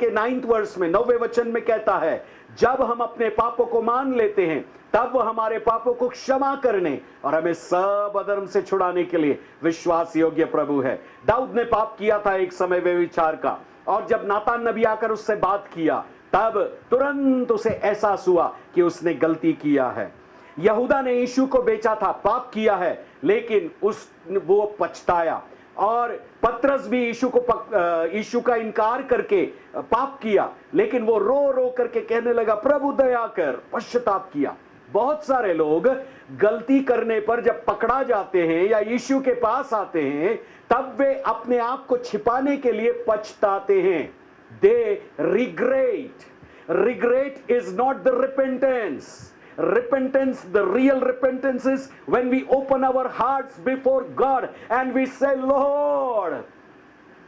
के 9th वर्स में, 9वें वचन में कहता है, जब हम अपने पापों को मान लेते हैं, तब वह हमारे पापों को क्षमा करने और हमें सब अधर्म से छुड़ाने के लिए विश्वास योग्य प्रभु है। दाऊद ने पाप किया था एक समय व्यभिचार का, और जब नातान नबी आकर उससे बात किया, तब तुरंत उसे एहसास हुआ कि उसने गलती किया है। यहूदा ने यीशु को बेचा था, पाप किया है, लेकिन वो पछताया। और पतरस भी यीशु का इनकार करके पाप किया, लेकिन वो रो रो करके कहने लगा, प्रभु दया कर, पश्चाताप किया। बहुत सारे लोग गलती करने पर जब पकड़ा जाते हैं या यीशु के पास आते हैं, तब वे अपने आप को छिपाने के लिए पछताते हैं। They regret. Regret is not the repentance. Repentance, the real repentance is when we open our hearts before God and we say, Lord,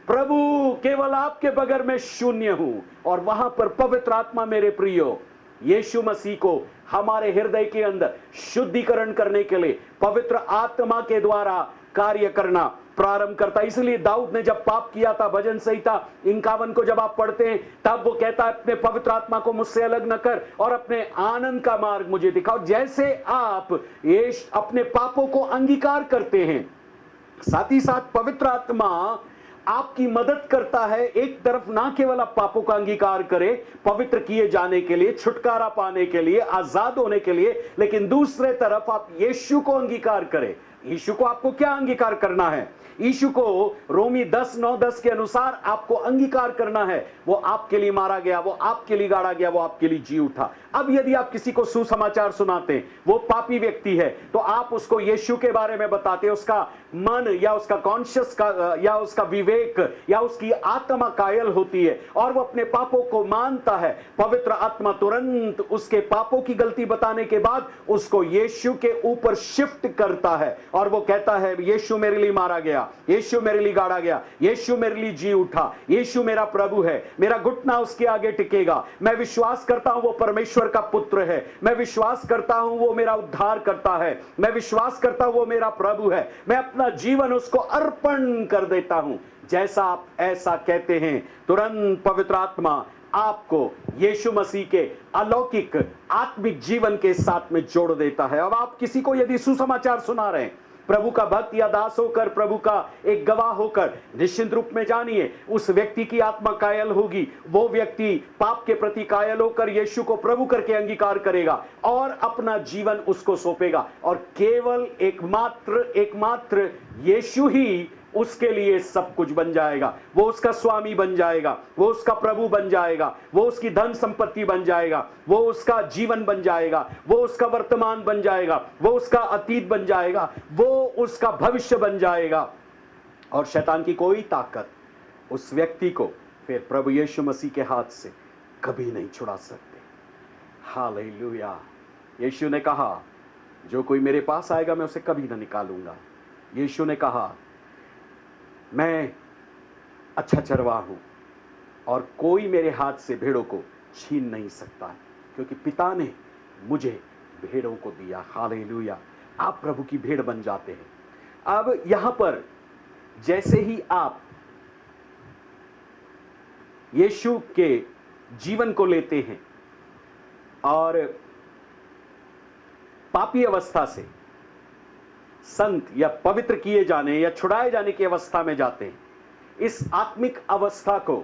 प्रभु केवल आपके बगैर मैं शून्य हूं। और वहां पर पवित्र आत्मा मेरे प्रियो यीशु मसीह को हमारे हृदय के अंदर शुद्धिकरण करने के लिए पवित्र आत्मा के द्वारा कार्य करना प्रारंभ करता है। इसलिए दाऊद ने जब पाप किया था, भजन संहिता 51 को जब आप पढ़ते हैं, तब वो कहता है अपने पवित्र आत्मा को मुझसे अलग न कर और अपने आनंद का मार्ग मुझे दिखाओ। जैसे आप ये अपने पापों को अंगीकार करते हैं, साथ ही साथ पवित्र आत्मा आपकी मदद करता है एक तरफ ना केवल आप पापों का अंगीकार करें पवित्र किए जाने के लिए, छुटकारा पाने के लिए, आजाद होने के लिए, लेकिन दूसरे तरफ आप यीशु को अंगीकार करें। यीशु को आपको क्या अंगीकार करना है? यीशु को रोमी 10:9-10 के अनुसार आपको अंगीकार करना है। वो आपके लिए मारा गया, वो आपके लिए गाड़ा गया, वो आपके लिए जी उठा। अब यदि आप किसी को सुसमाचार सुनाते हैं, वो पापी व्यक्ति है, तो आप उसको यीशु के बारे में बताते हैं, उसका मन या उसका कॉन्शियस का या उसका विवेक या उसकी आत्मा कायल होती है और वो अपने पापों को मानता है। पवित्र आत्मा तुरंत उसके पापों की गलती बताने के बाद उसको यीशु के ऊपर शिफ्ट करता है और वो कहता है यीशु मेरे लिए मारा गया, यीशु मेरे लिए गाड़ा गया, यीशु मेरे लिए जी उठा, यीशु मेरा प्रभु है, मेरा घुटना उसके आगे टिकेगा। मैं विश्वास करता हूं वो परमेश्वर का पुत्र है, मैं विश्वास करता हूं वो मेरा उद्धार करता है, मैं विश्वास करता हूं वो मेरा प्रभु है, मैं अपना जीवन उसको अर्पण कर देता हूं। जैसा आप ऐसा कहते हैं, तुरंत पवित्र आत्मा आपको यीशु मसीह के अलौकिक आत्मिक जीवन के साथ में जोड़ देता है। अब आप किसी को यदि सुसमाचार सुना रहे हैं, प्रभु का भक्त या दास होकर, प्रभु का एक गवाह होकर, निश्चित रूप में जानिए उस व्यक्ति की आत्मा कायल होगी। वो व्यक्ति पाप के प्रति कायल होकर यीशु को प्रभु करके अंगीकार करेगा और अपना जीवन उसको सौंपेगा और केवल एकमात्र यीशु ही उसके लिए सब कुछ बन जाएगा। वो उसका स्वामी बन जाएगा, वो उसका प्रभु बन जाएगा, वो उसकी धन संपत्ति बन जाएगा, वो उसका जीवन बन जाएगा, वो उसका वर्तमान बन जाएगा, वो उसका अतीत बन जाएगा, वो उसका भविष्य बन जाएगा। और शैतान की कोई ताकत उस व्यक्ति को फिर प्रभु यीशु मसीह के हाथ से कभी नहीं छुड़ा सकते। हालेलुया। यीशु ने कहा जो कोई मेरे पास आएगा मैं उसे कभी ना निकालूंगा। यीशु ने कहा मैं अच्छा चरवाहा हूं और कोई मेरे हाथ से भेड़ों को छीन नहीं सकता, क्योंकि पिता ने मुझे भेड़ों को दिया। हालेलुया। आप प्रभु की भेड़ बन जाते हैं। अब यहां पर जैसे ही आप यीशु के जीवन को लेते हैं और पापी अवस्था से संत या पवित्र किए जाने या छुड़ाए जाने की अवस्था में जाते हैं, इस आत्मिक अवस्था को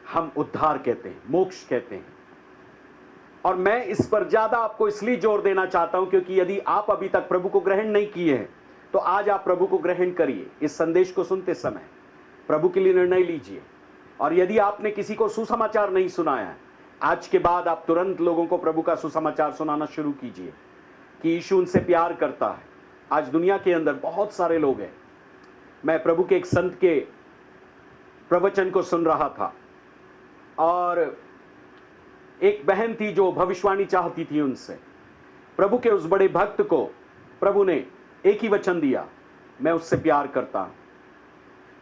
हम उद्धार कहते हैं, मोक्ष कहते हैं। और मैं इस पर ज्यादा आपको इसलिए जोर देना चाहता हूं क्योंकि यदि आप अभी तक प्रभु को ग्रहण नहीं किए हैं तो आज आप प्रभु को ग्रहण करिए। इस संदेश को सुनते समय प्रभु के लिए निर्णय लीजिए। और यदि आपने किसी को सुसमाचार नहीं सुनाया है, आज के बाद आप तुरंत लोगों को प्रभु का सुसमाचार सुनाना शुरू कीजिए कि यीशु उनसे प्यार करता है। आज दुनिया के अंदर बहुत सारे लोग हैं। मैं प्रभु के एक संत के प्रवचन को सुन रहा था और एक बहन थी जो भविष्यवाणी चाहती थी उनसे। प्रभु के उस बड़े भक्त को प्रभु ने एक ही वचन दिया, मैं उससे प्यार करता हूं।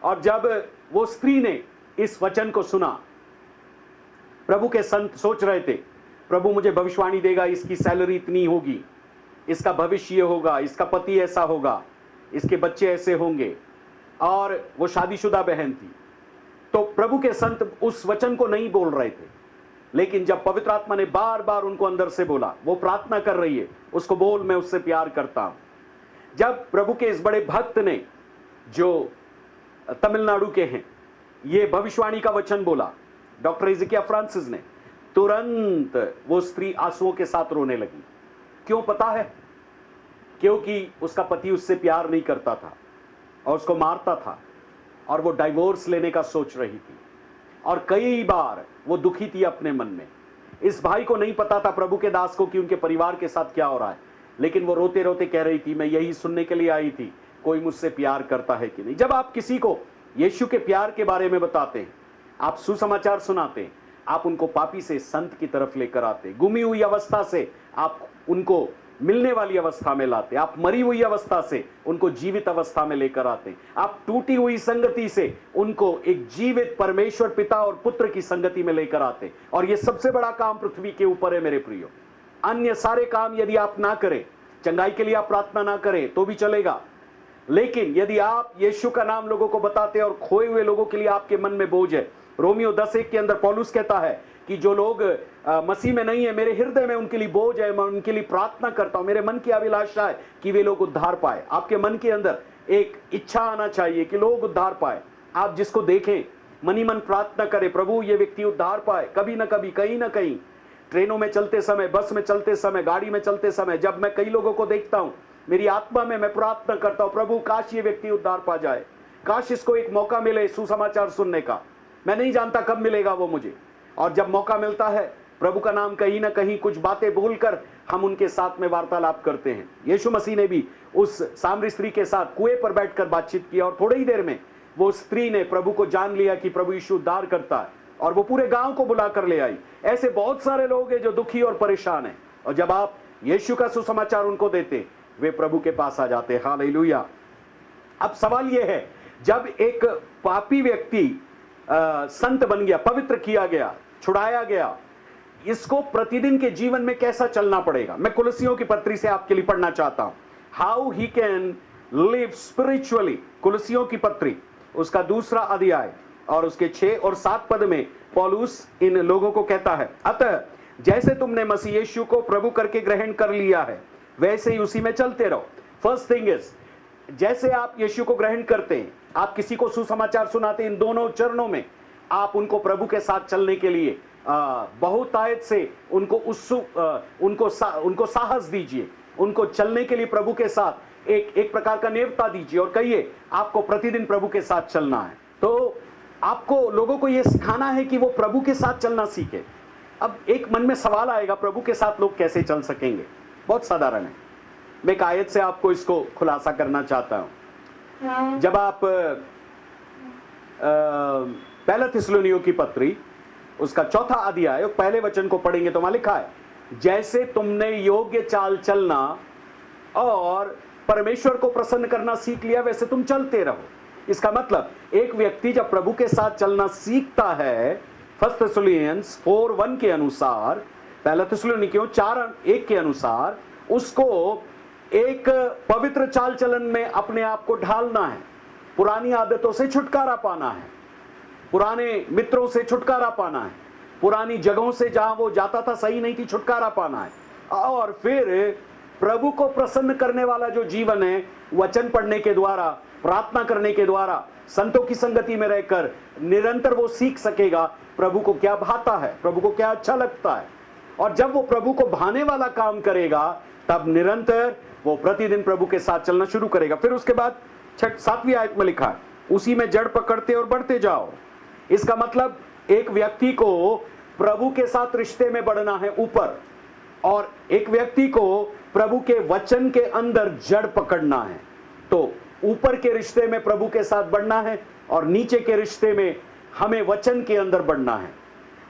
और जब वो स्त्री ने इस वचन को सुना, प्रभु के संत सोच रहे थे प्रभु मुझे भविष्यवाणी देगा, इसकी सैलरी इतनी होगी, इसका भविष्य होगा, इसका पति ऐसा होगा, इसके बच्चे ऐसे होंगे, और वो शादीशुदा बहन थी। तो प्रभु के संत उस वचन को नहीं बोल रहे थे, लेकिन जब पवित्र आत्मा ने बार बार उनको अंदर से बोला, वो प्रार्थना कर रही है, उसको बोल मैं उससे प्यार करता हूं। जब प्रभु के इस बड़े भक्त ने जो तमिलनाडु के हैं ये भविष्यवाणी का वचन बोला, डॉक्टर इज़ेकिया फ्रांसिस ने, तुरंत वो स्त्री आंसुओं के साथ रोने लगी। क्यों पता है? क्योंकि उसका पति उससे प्यार नहीं करता था और उसको मारता था और वो डाइवोर्स लेने का सोच रही थी और कई बार वो दुखी थी अपने मन में। इस भाई को नहीं पता था प्रभु के दास को कि उनके परिवार के साथ क्या हो रहा है, लेकिन वो रोते रोते कह रही थी मैं यही सुनने के लिए आई थी, कोई मुझसे प्यार करता है कि नहीं। जब आप किसी को यीशु के प्यार के बारे में बताते हैं, आप सुसमाचार सुनाते हैं, आप उनको पापी से संत की तरफ लेकर आते हैं। गुमी हुई अवस्था से आप उनको मिलने वाली अवस्था में लाते, आप मरी हुई अवस्था से उनको जीवित अवस्था में लेकर आते, आप टूटी हुई संगति से उनको एक जीवित परमेश्वर पिता और पुत्र की संगति में लेकर आते। और यह सबसे बड़ा काम पृथ्वी के ऊपर है मेरे प्रियो। अन्य सारे काम यदि आप ना करें, चंगाई के लिए आप प्रार्थना ना करें तो भी चलेगा, लेकिन यदि आप यीशु का नाम लोगों को बताते और खोए हुए लोगों के लिए आपके मन में बोझ है, रोमियो 10:1 के अंदर पौलुस कहता है कि जो लोग मसीह में नहीं है, मेरे हृदय में उनके लिए बोझ है, मैं उनके लिए प्रार्थना करता हूं, मेरे मन की अभिलाषा है कि वे लोग उद्धार पाए। आपके मन के अंदर एक इच्छा आना चाहिए कि लोग उद्धार पाए। आप जिसको देखें मनी मन प्रार्थना करें, प्रभु ये व्यक्ति उद्धार पाए। कभी ना कभी, कहीं ना कहीं, ट्रेनों में चलते समय, बस में चलते समय, गाड़ी में चलते समय, जब मैं कई लोगों को देखता हूं, मेरी आत्मा में मैं प्रार्थना करता हूं, प्रभु काश ये व्यक्ति उद्धार पा जाए, काश इसको एक मौका मिले सुसमाचार सुनने का। मैं नहीं जानता कब मिलेगा वो मुझे, और जब मौका मिलता है प्रभु का नाम कहीं ना कहीं कुछ बातें बोलकर हम उनके साथ में वार्तालाप करते हैं। यीशु मसीह ने भी उस सामरी स्त्री के साथ कुएं पर बैठकर बातचीत किया और थोड़ी ही देर में वो स्त्री ने प्रभु को जान लिया कि प्रभु यीशु उद्धार करता है, और वो पूरे गांव को बुलाकर ले आई। ऐसे बहुत सारे लोग हैं जो दुखी और परेशान हैं, और जब आप यीशु का सुसमाचार उनको देते, वे प्रभु के पास आ जाते। हालेलुया। अब सवाल यह है, जब एक पापी व्यक्ति संत बन गया, पवित्र किया गया, छुड़ाया गया, इसको प्रतिदिन के जीवन में कैसा चलना पड़ेगा? मैं कुलसियों की पत्री से आपके लिए पढ़ना चाहता हूं, how he can live spiritually. कुलसियों की पत्री उसका 2 अध्याय और उसके 6 और 7 पद में पौलुस इन लोगों को कहता है, अतः जैसे तुमने मसीह यीशु को प्रभु करके ग्रहण कर लिया है, वैसे ही उसी में चलते रहो। फर्स्ट थिंग इज, जैसे आप यीशु को ग्रहण करते हैं, आप किसी को सुसमाचार सुनाते हैं, इन दोनों चरणों में आप उनको प्रभु के साथ चलने के लिए बहुतायत से उनको उनको साहस दीजिए, उनको चलने के लिए प्रभु के साथ एक प्रकार का नेवता दीजिए और कहिए आपको प्रतिदिन प्रभु के साथ चलना है। तो आपको लोगों को यह सिखाना है कि वो प्रभु के साथ चलना सीखे। अब एक मन में सवाल आएगा, प्रभु के साथ लोग कैसे चल सकेंगे? बहुत साधारण है। मैं एक आयत से आपको इसको खुलासा करना चाहता हूं। जब आप पहला थिस्सलुनीयों की पत्री उसका 4 अध्याय पहले वचन को पढ़ेंगे तो वहां लिखा है, जैसे तुमने योग्य चाल चलना और परमेश्वर को प्रसन्न करना सीख लिया, वैसे तुम चलते रहो। इसका मतलब एक व्यक्ति जब प्रभु के साथ चलना सीखता है, 1 थिस्सलुनियंस 4:1 के अनुसार, पहला थिस्सलुनीयों 4:1 के अनुसार, उसको एक पवित्र चाल चलन में अपने आप को ढालना है, पुरानी आदतों से छुटकारा पाना है, पुराने मित्रों से छुटकारा पाना है, पुरानी जगहों से जहां वो जाता था सही नहीं थी छुटकारा पाना है, और फिर प्रभु को प्रसन्न करने वाला जो जीवन है, वचन पढ़ने के द्वारा, प्रार्थना करने के द्वारा, संतों की संगति में रहकर निरंतर वो सीख सकेगा प्रभु को क्या भाता है, प्रभु को क्या अच्छा लगता है। और जब वो प्रभु को भाने वाला काम करेगा, तब निरंतर वो प्रतिदिन प्रभु के साथ चलना शुरू करेगा। फिर उसके बाद 7वीं आयत में लिखा है, उसी में जड़ पकड़ते और बढ़ते जाओ। इसका मतलब एक व्यक्ति को प्रभु के साथ रिश्ते में बढ़ना है ऊपर, और एक व्यक्ति को प्रभु के वचन के अंदर जड़ पकड़ना है। तो ऊपर के रिश्ते में प्रभु के साथ बढ़ना है और नीचे के रिश्ते में हमें वचन के अंदर बढ़ना है।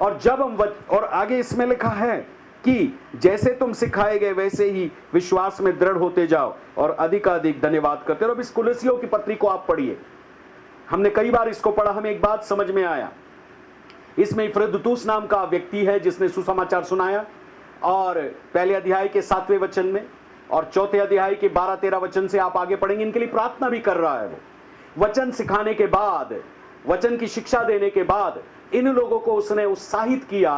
और जब हम और आगे इसमें लिखा है कि जैसे तुम सिखाए गए वैसे ही विश्वास में दृढ़ होते जाओ और अधिकाधिक धन्यवाद करते रहो। अब इस कुलसियों की पत्री को आप पढ़िए, हमने कई बार इसको पढ़ा, हमें एक बात समझ में आया। इसमें इफ्रुदुतुस नाम का व्यक्ति है जिसने सुसमाचार सुनाया, और पहले अध्याय के 7वें वचन में और 4थे अध्याय के 12-13 वचन से आप आगे पढ़ेंगे, इनके लिए प्रार्थना भी कर रहा है। वो वचन सिखाने के बाद, वचन की शिक्षा देने के बाद इन लोगों को उसने उत्साहित किया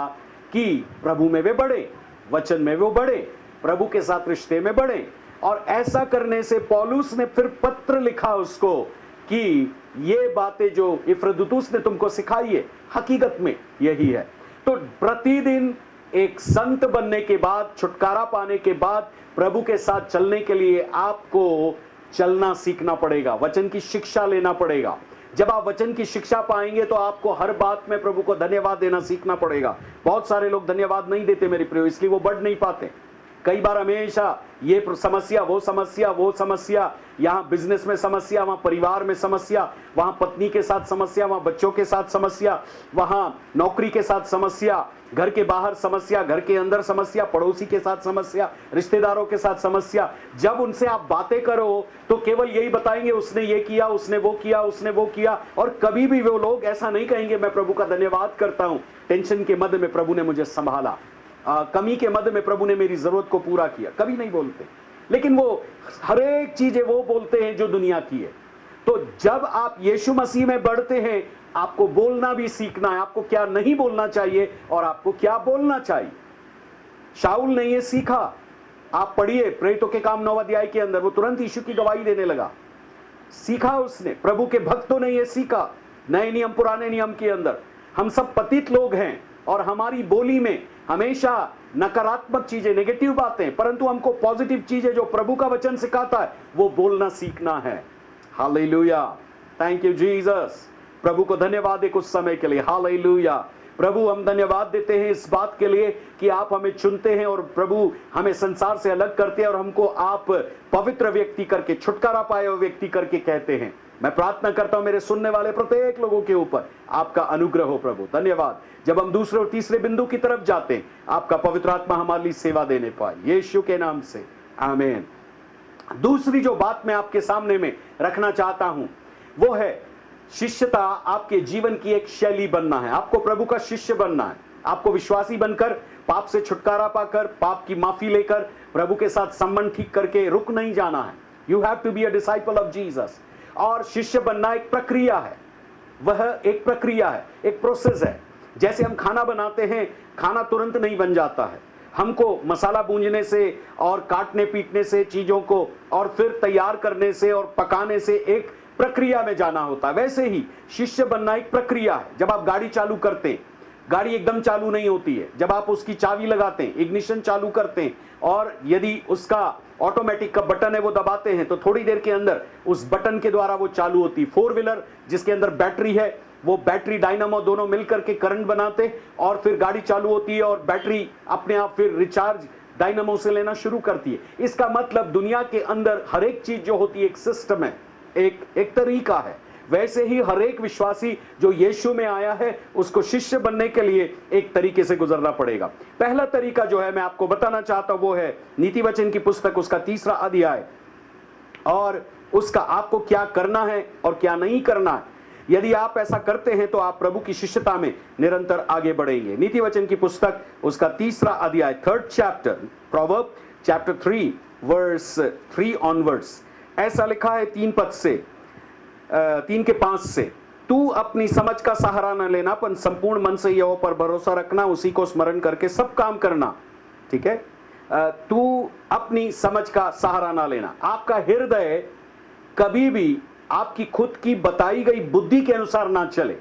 कि प्रभु में वे बढ़े, वचन में वो बढ़े, प्रभु के साथ रिश्ते में बढ़े। और ऐसा करने से पौलुस ने फिर पत्र लिखा उसको कि ये बातें जो इफ्रुदुतुस ने तुमको सिखाई है, हकीकत में यही है। तो प्रतिदिन एक संत बनने के बाद, छुटकारा पाने के बाद, प्रभु के साथ चलने के लिए आपको चलना सीखना पड़ेगा, वचन की शिक्षा लेना पड़ेगा। जब आप वचन की शिक्षा पाएंगे तो आपको हर बात में प्रभु को धन्यवाद देना सीखना पड़ेगा। बहुत सारे लोग धन्यवाद नहीं देते मेरे प्रियो, इसलिए वो बढ़ नहीं पाते। कई बार हमेशा ये समस्या, वो समस्या, यहाँ बिजनेस में समस्या, वहाँ परिवार में समस्या, वहाँ पत्नी के साथ समस्या, वहाँ बच्चों के साथ समस्या, वहाँ नौकरी के साथ समस्या, घर के बाहर समस्या, घर के अंदर समस्या, पड़ोसी के साथ समस्या, रिश्तेदारों के साथ समस्या। जब उनसे आप बातें करो तो केवल यही बताएंगे उसने ये किया, उसने वो किया, उसने वो किया, और कभी भी वो लोग ऐसा नहीं कहेंगे मैं प्रभु का धन्यवाद करता हूं, टेंशन के मध्य में प्रभु ने मुझे संभाला, कमी के मध्य में प्रभु ने मेरी जरूरत को पूरा किया, कभी नहीं बोलते। लेकिन वो हर एक चीजें वो बोलते हैं जो दुनिया की है। तो जब आप यीशु मसीह में बढ़ते हैं, आपको बोलना भी सीखना है, आपको क्या नहीं बोलना चाहिए और आपको क्या बोलना चाहिए। शाऊल ने ये सीखा, आप पढ़िए प्रेरितों के काम 9 अध्याय के अंदर, वो तुरंत यीशु की गवाही देने लगा, सीखा उसने। प्रभु के भक्तों ने ये सीखा, नए नियम पुराने नियम के अंदर हम सब पतित लोग हैं और हमारी बोली में हमेशा नकारात्मक चीजें, नेगेटिव बातें, परंतु हमको पॉजिटिव चीजें जो प्रभु का वचन सिखाता है वो बोलना सीखना है। Hallelujah, thank you Jesus. प्रभु को धन्यवाद दे कुछ समय के लिए। हालेलुया। प्रभु हम धन्यवाद देते हैं इस बात के लिए कि आप हमें चुनते हैं और प्रभु हमें संसार से अलग करते हैं और हमको आप पवित्र व्यक्ति करके, छुटकारा पाए हुए व्यक्ति करके कहते हैं। मैं प्रार्थना करता हूं मेरे सुनने वाले प्रत्येक लोगों के ऊपर आपका अनुग्रह हो प्रभु। धन्यवाद। जब हम दूसरे और तीसरे बिंदु की तरफ जाते हैं, आपका पवित्र आत्मा हमारे लिए सेवा देने पाए, यीशु के नाम से आमीन। दूसरी जो बात मैं आपके सामने में रखना चाहता हूं वो है शिष्यता आपके जीवन की एक शैली बनना है। आपको प्रभु का शिष्य बनना है। आपको विश्वासी बनकर, पाप से छुटकारा पाकर, पाप की माफी लेकर, प्रभु के साथ संबंध ठीक करके रुक नहीं जाना है। You have to be a disciple of Jesus. और शिष्य बनना एक प्रक्रिया है, वह एक प्रक्रिया है, एक प्रोसेस है। जैसे हम खाना बनाते हैं, खाना तुरंत नहीं बन जाता है, हमको मसाला भूंजने से और काटने पीटने से चीजों को और फिर तैयार करने से और पकाने से एक प्रक्रिया में जाना होता है। वैसे ही शिष्य बनना एक प्रक्रिया है। जब आप गाड़ी चालू करते हैं, गाड़ी एकदम चालू नहीं होती है। जब आप उसकी चाबी लगाते हैं, इग्निशन चालू करते हैं और यदि उसका ऑटोमेटिक का बटन है वो दबाते हैं तो थोड़ी देर के अंदर उस बटन के द्वारा वो चालू होती है। 4 व्हीलर जिसके अंदर बैटरी है, वो बैटरी डायनामो दोनों मिलकर के करंट बनाते और फिर गाड़ी चालू होती है और बैटरी अपने आप फिर रिचार्ज डायनामो से लेना शुरू करती है। इसका मतलब दुनिया के अंदर हर एक चीज जो होती है एक सिस्टम है, एक तरीका है। वैसे ही हर एक विश्वासी जो यीशु में आया है उसको शिष्य बनने के लिए एक तरीके से गुजरना पड़ेगा। पहला तरीका जो है मैं आपको बताना चाहता हूं वो है नीति वचन की पुस्तक, उसका 3रा अध्याय, और उसका आपको क्या करना है और क्या नहीं करना है। यदि आप ऐसा करते हैं तो आप प्रभु की शिष्यता में निरंतर आगे बढ़ेंगे। नीति वचन की पुस्तक उसका 3रा अध्याय, 3rd chapter, proverb chapter 3 verse 3 onwards, ऐसा लिखा है 3 पद से 3 के 5 से, तू अपनी समझ का सहारा न लेना पर संपूर्ण मन से यहोवा पर भरोसा रखना, उसी को स्मरण करके सब काम करना। ठीक है, तू अपनी समझ का सहारा ना लेना। आपका हृदय कभी भी आपकी खुद की बताई गई बुद्धि के अनुसार ना चले,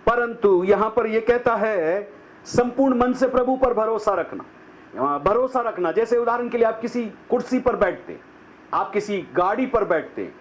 परंतु यहां पर यह कहता है संपूर्ण मन से प्रभु पर भरोसा रखना। भरोसा रखना जैसे उदाहरण के लिए आप किसी कुर्सी पर बैठते, आप किसी गाड़ी पर बैठते,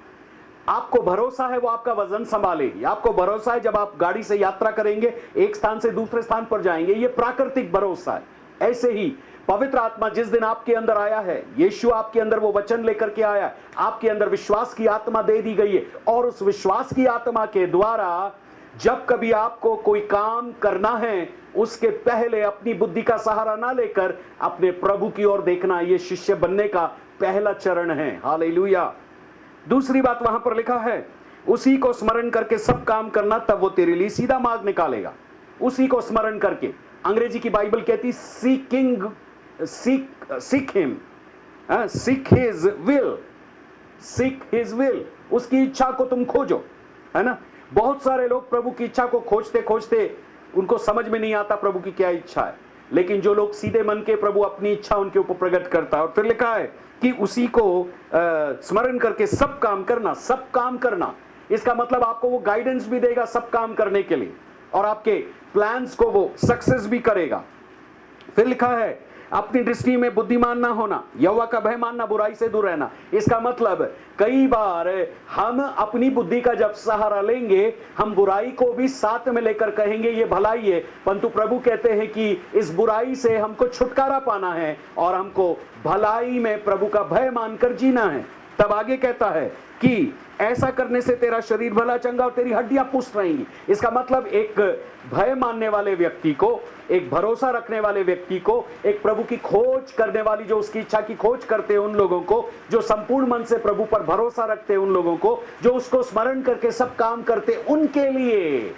आपको भरोसा है वो आपका वजन संभालेगी। आपको भरोसा है जब आप गाड़ी से यात्रा करेंगे, एक स्थान से दूसरे स्थान पर जाएंगे, ये प्राकृतिक भरोसा है। ऐसे ही पवित्र आत्मा जिस दिन आपके अंदर आया है, यीशु आपके अंदर वो वचन लेकर के आया, आपके अंदर विश्वास की आत्मा दे दी गई है, और उस विश्वास की आत्मा के द्वारा जब कभी आपको कोई काम करना है उसके पहले अपनी बुद्धि का सहारा ना लेकर अपने प्रभु की ओर देखना, ये शिष्य बनने का पहला चरण है। हालेलुया। दूसरी बात वहां पर लिखा है, उसी को स्मरण करके सब काम करना, तब वो तेरे लिए सीधा मार्ग निकालेगा। उसी को स्मरण करके, अंग्रेजी की बाइबल कहती seek him, seek his will, seek his will, उसकी इच्छा को तुम खोजो, है ना। बहुत सारे लोग प्रभु की इच्छा को खोजते खोजते उनको समझ में नहीं आता प्रभु की क्या इच्छा है, लेकिन जो लोग सीधे मन के, प्रभु अपनी इच्छा उनके ऊपर प्रकट करता है। और फिर लिखा है कि उसी को स्मरण करके सब काम करना, सब काम करना, इसका मतलब आपको वो गाइडेंस भी देगा सब काम करने के लिए और आपके प्लान्स को वो सक्सेस भी करेगा। फिर लिखा है अपनी दृष्टि में बुद्धिमान ना होना, यहोवा का भय मानना, बुराई से दूर रहना। इसका मतलब कई बार हम अपनी बुद्धि का जब सहारा लेंगे, हम बुराई को भी साथ में लेकर कहेंगे ये भलाई है, परंतु प्रभु कहते हैं कि इस बुराई से हमको छुटकारा पाना है और हमको भलाई में प्रभु का भय मानकर जीना है। तब आगे कहता है कि ऐसा करने से तेरा शरीर भला चंगा और तेरी हड्डियां पुष्ट रहेंगी। इसका मतलब एक भय मानने वाले व्यक्ति को, एक भरोसा रखने वाले व्यक्ति को, एक प्रभु की खोज करने वाली, जो उसकी इच्छा की खोज करते हैं उन लोगों को, जो संपूर्ण मन से प्रभु पर भरोसा रखते हैं उन लोगों को, जो उसको स्मरण करके सब काम करते, उनके लिए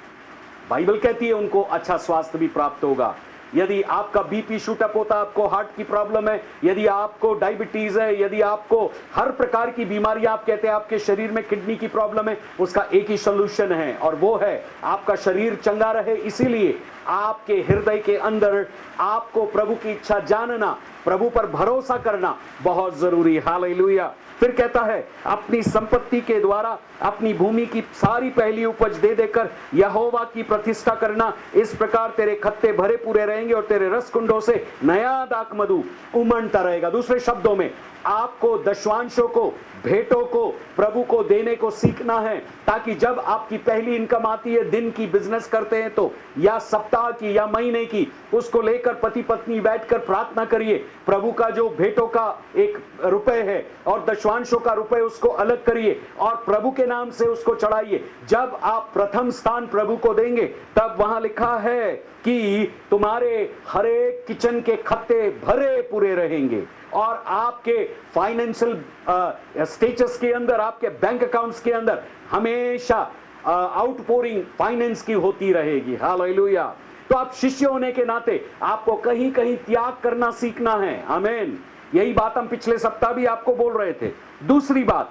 बाइबल कहती है उनको अच्छा स्वास्थ्य भी प्राप्त होगा। यदि आपका बीपी शूट अप होता है, आपको हार्ट की प्रॉब्लम है, यदि आपको डायबिटीज है, यदि आपको हर प्रकार की बीमारी, आप कहते हैं आपके शरीर में किडनी की प्रॉब्लम है, उसका एक ही सॉल्यूशन है और वो है आपका शरीर चंगा रहे। इसीलिए आपके हृदय के अंदर आपको प्रभु की इच्छा जानना, प्रभु पर भरोसा करना बहुत जरूरी है। हालेलुया। फिर कहता है अपनी संपत्ति के द्वारा अपनी भूमि की सारी पहली उपज दे देकर यहोवा की प्रतिष्ठा करना, इस प्रकार तेरे खत्ते भरे पूरे रहेंगे और तेरे रस कुंडों से नया दाख मधु उमड़ता रहेगा। दूसरे शब्दों में आपको दशवांशों को, भेंटों को प्रभु को देने को सीखना है, ताकि जब आपकी पहली इनकम आती है, दिन की बिजनेस करते हैं तो, या सप्ताह की या महीने की, उसको लेकर पति पत्नी बैठकर प्रार्थना करिए, प्रभु का जो भेंटों का एक रुपए है और दशवांशों का रुपए उसको अलग करिए और प्रभु के नाम से उसको चढ़ाइए। जब आप प्रथम स्थान प्रभु को देंगे, तब वहां लिखा है कि तुम्हारे हर एक किचन के खत्ते भरे पूरे रहेंगे और आपके फाइनेंशियल स्टेटस के अंदर, आपके बैंक अकाउंट्स के अंदर हमेशा आउटपोरिंग फाइनेंस की होती रहेगी। हालेलुया। तो आप शिष्य होने के नाते आपको कहीं कहीं त्याग करना सीखना है। आमीन। यही बात हम पिछले सप्ताह भी आपको बोल रहे थे। दूसरी बात,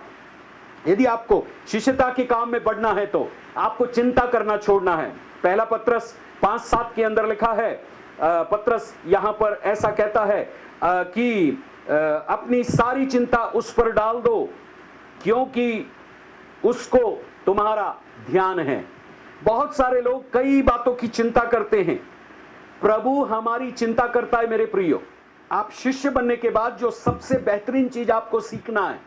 यदि आपको शिष्यता के काम में बढ़ना है तो आपको चिंता करना छोड़ना है। पहला पत्रस 5:7 के अंदर लिखा है, पत्रस यहां पर ऐसा कहता है कि अपनी सारी चिंता उस पर डाल दो क्योंकि उसको तुम्हारा ध्यान है। बहुत सारे लोग कई बातों की चिंता करते हैं, प्रभु हमारी चिंता करता है। मेरे प्रियो, आप शिष्य बनने के बाद जो सबसे बेहतरीन चीज आपको सीखना है,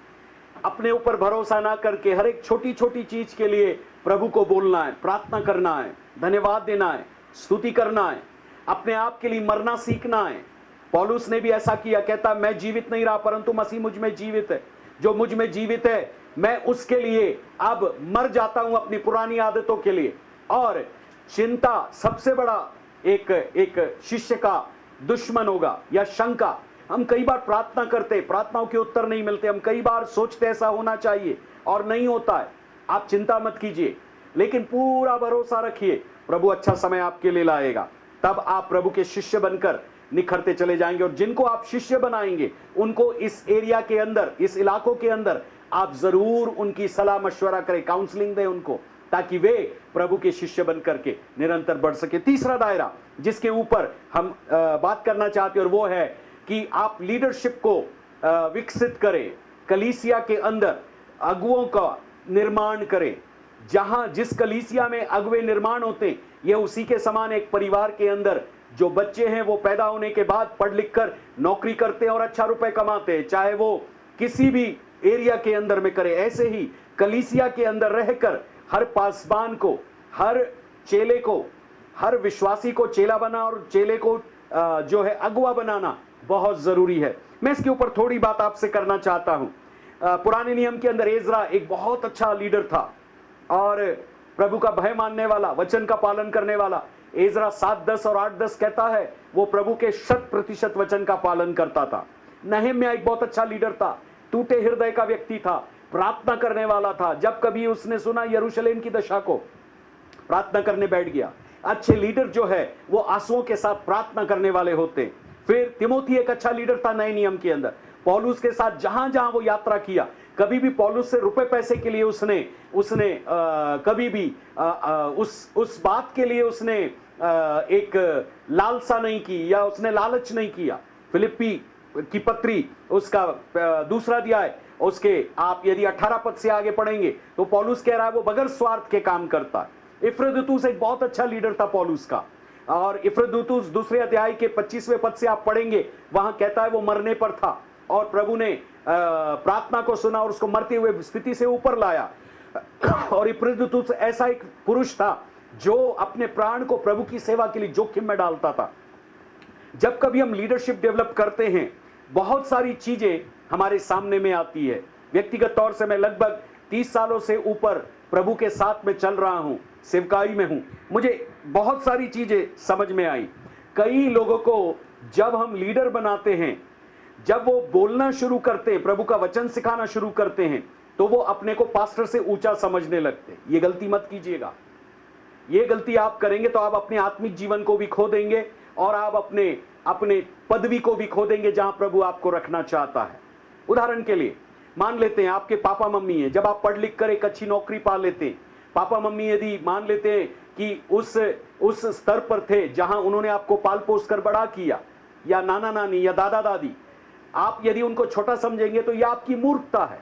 अपने ऊपर भरोसा ना करके हर एक छोटी छोटी चीज के लिए प्रभु को बोलना है, प्रार्थना करना है, धन्यवाद देना है, स्तुति करना है, अपने आप के लिए मरना सीखना है। पौलुस ने भी ऐसा किया, कहता मैं जीवित नहीं रहा परंतु मसीह मुझ में जीवित है। जो मुझ में जीवित है मैं उसके लिए अब मर जाता हूं, अपनी पुरानी आदतों के लिए। और चिंता सबसे बड़ा एक शिष्य का दुश्मन होगा, या शंका। हम कई बार प्रार्थना करते, प्रार्थनाओं के उत्तर नहीं मिलते, हम कई बार सोचते ऐसा होना चाहिए और नहीं होता है। आप चिंता मत कीजिए, लेकिन पूरा भरोसा रखिए, प्रभु अच्छा समय आपके लिए लाएगा। तब आप प्रभु के शिष्य बनकर निखरते चले जाएंगे। और जिनको आप शिष्य बनाएंगे उनको इस एरिया के अंदर, इस इलाकों के अंदर आप जरूर उनकी सलाह मशवरा करें, काउंसलिंग दें उनको, ताकि वे प्रभु के शिष्य बन करके निरंतर बढ़ सके। तीसरा दायरा जिसके ऊपर हम बात करना चाहते हैं, और वो है कि आप लीडरशिप को विकसित करें, कलीसिया के अंदर अगुओं का निर्माण करें। जहां जिस कलीसिया में अगुए निर्माण होते हैं, यह उसी के समान एक परिवार के अंदर जो बच्चे हैं वो पैदा होने के बाद पढ़ लिख कर नौकरी करते हैं और अच्छा रुपए कमाते हैं, चाहे वो किसी भी एरिया के अंदर में करे। ऐसे ही कलीसिया के अंदर रहकर हर पासबान को, हर चेले को, हर विश्वासी को चेला बना और चेले को जो है अगुआ बनाना बहुत जरूरी है। मैं इसके ऊपर थोड़ी बात आपसे करना चाहता हूं। पुराने नियम के अंदर एजरा एक बहुत अच्छा लीडर था और प्रभु का भय मानने वाला, वचन का पालन करने वाला। एजरा 7:10 और 8:10 कहता है वो प्रभु के 100% वचन का पालन करता था। नहम्याह एक बहुत अच्छा लीडर था, टूटे हृदय का व्यक्ति था, प्रार्थना करने वाला था। जब कभी उसने सुना यरूशलेम की दशा को, प्रार्थना करने बैठ गया। अच्छे लीडर जो है वो आंसुओं के साथ प्रार्थना करने वाले होते। फिर तिमोथी एक अच्छा लीडर था नए नियम के अंदर, पौलुस के साथ जहां जहां वो यात्रा किया, कभी भी पौलुस से रुपए पैसे के लिए उसने कभी भी उस बात के लिए उसने एक लालसा नहीं की या उसने लालच नहीं किया। फिलिप्पी की पत्री उसका 2 अध्याय, उसके आप यदि 18 पद से आगे पढ़ेंगे तो पौलुस कह रहा है वो बगैर स्वार्थ के काम करता है। इफ्रेदुतुस एक बहुत अच्छा लीडर था पौलुस का। और इफ्रदूतुस दूसरे अध्याय के 25वें पद से आप पढ़ेंगे, वहां कहता है वो मरने पर था और प्रभु ने प्रार्थना को सुना और उसको मरते हुए स्थिति से ऊपर लाया। और इफ्रदूतुस ऐसा एक पुरुष था जो अपने प्राण को प्रभु की सेवा के लिए जोखिम में डालता था। जब कभी हम लीडरशिप डेवलप करते हैं, बहुत सारी चीजें हमारे सामने में आती है। व्यक्तिगत तौर से मैं लगभग 30 सालों से ऊपर प्रभु के साथ में चल रहा हूं, सेवकाई में हूं। मुझे बहुत सारी चीजें समझ में आई। कई लोगों को जब हम लीडर बनाते हैं, जब वो बोलना शुरू करते हैं, प्रभु का वचन सिखाना शुरू करते हैं, तो वो अपने को पास्टर से ऊंचा समझने लगते हैं। ये गलती मत कीजिएगा। ये गलती आप करेंगे तो आप अपने आत्मिक जीवन को भी खो देंगे और आप अपने पदवी को भी खो देंगे जहां प्रभु आपको रखना चाहता है। उदाहरण के लिए मान लेते हैं आपके पापा मम्मी हैं, जब आप पढ़ लिख कर एक अच्छी नौकरी पा लेते हैं, पापा मम्मी यदि मान लेते हैं कि उस स्तर पर थे जहां उन्होंने आपको पाल पोस कर बड़ा किया, या नाना नानी या दादा दादी, आप यदि उनको छोटा समझेंगे तो यह आपकी मूर्खता है।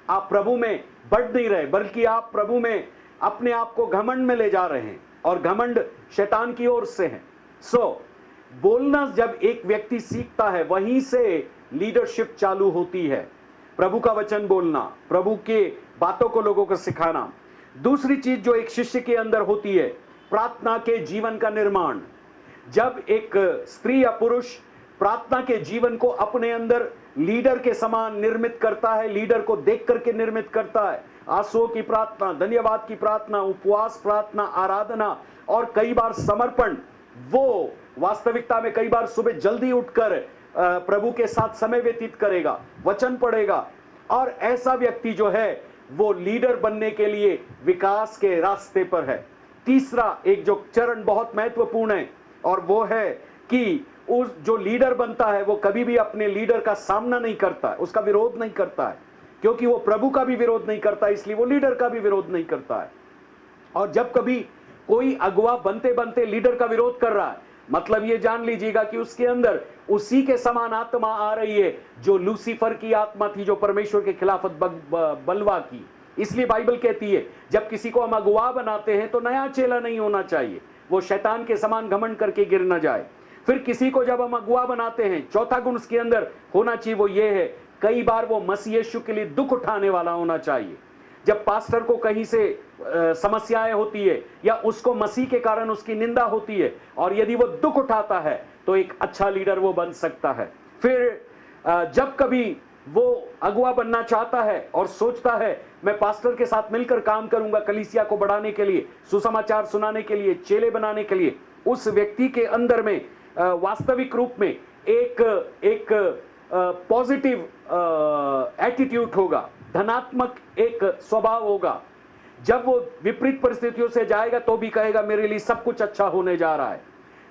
आप प्रभु में बढ़ नहीं रहे, बल्कि आप प्रभु में अपने आप को घमंड में ले जा रहे हैं, और घमंड शैतान की ओर से है। बोलना जब एक व्यक्ति सीखता है, वहीं से लीडरशिप चालू होती है। प्रभु का वचन बोलना, प्रभु के बातों को लोगों को सिखाना। दूसरी चीज जो एक शिष्य के अंदर होती है, प्रार्थना के जीवन का निर्माण। जब एक स्त्री या पुरुष प्रार्थना के जीवन को अपने अंदर लीडर के समान निर्मित करता है, लीडर को देख करके निर्मित करता है, आंसुओं की प्रार्थना, धन्यवाद की प्रार्थना, उपवास प्रार्थना, आराधना और कई बार समर्पण, वो वास्तविकता में कई बार सुबह जल्दी उठकर प्रभु के साथ समय व्यतीत करेगा, वचन पढ़ेगा, और ऐसा व्यक्ति जो है वो लीडर बनने के लिए विकास के रास्ते पर है। तीसरा एक जो चरण बहुत महत्वपूर्ण है, और वो है कि उस जो लीडर बनता है वो कभी भी अपने लीडर का सामना नहीं करता है, उसका विरोध नहीं करता है, क्योंकि वो प्रभु का भी विरोध नहीं करता, इसलिए वो लीडर का भी विरोध नहीं करता है। और जब कभी कोई अगुवा बनते बनते लीडर का विरोध कर रहा है, मतलब ये जान लीजिएगा कि उसके अंदर उसी के समान आत्मा आ रही है जो लूसीफर की आत्मा थी, जो परमेश्वर के खिलाफत बलवा की। इसलिए बाइबल कहती है जब किसी को हम अगुवा बनाते हैं तो नया चेला नहीं होना चाहिए, वो शैतान के समान घमंड करके गिर न जाए। फिर किसी को जब हम अगुवा बनाते हैं, चौथा गुण उसके अंदर होना चाहिए, वो ये है, कई बार वो मसीह यीशु के लिए दुख उठाने वाला होना चाहिए। जब पास्टर को कहीं से समस्याएं होती है या उसको मसीह के कारण उसकी निंदा होती है, और यदि वो दुख उठाता है तो एक अच्छा लीडर वो बन सकता है। फिर जब कभी वो अगुवा बनना चाहता है और सोचता है मैं पास्टर के साथ मिलकर काम करूंगा कलीसिया को बढ़ाने के लिए, सुसमाचार सुनाने के लिए, चेले बनाने के लिए, उस व्यक्ति के अंदर में वास्तविक रूप में एक पॉजिटिव एटीट्यूड होगा, धनात्मक एक स्वभाव होगा। जब वो विपरीत परिस्थितियों से जाएगा तो भी कहेगा मेरे लिए सब कुछ अच्छा होने जा रहा है।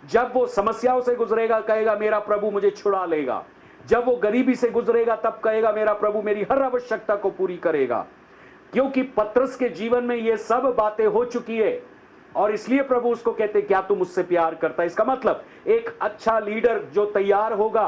जब वो समस्याओं से गुजरेगा कहेगा मेरा प्रभु मुझे छुड़ा लेगा। जब वो गरीबी से गुजरेगा तब कहेगा मेरा प्रभु मेरी हर आवश्यकता को पूरी करेगा। क्योंकि पतरस के जीवन में ये सब बातें हो चुकी है, और इसलिए प्रभु उसको कहते क्या तू मुझसे प्यार करता है। इसका मतलब एक अच्छा लीडर जो तैयार होगा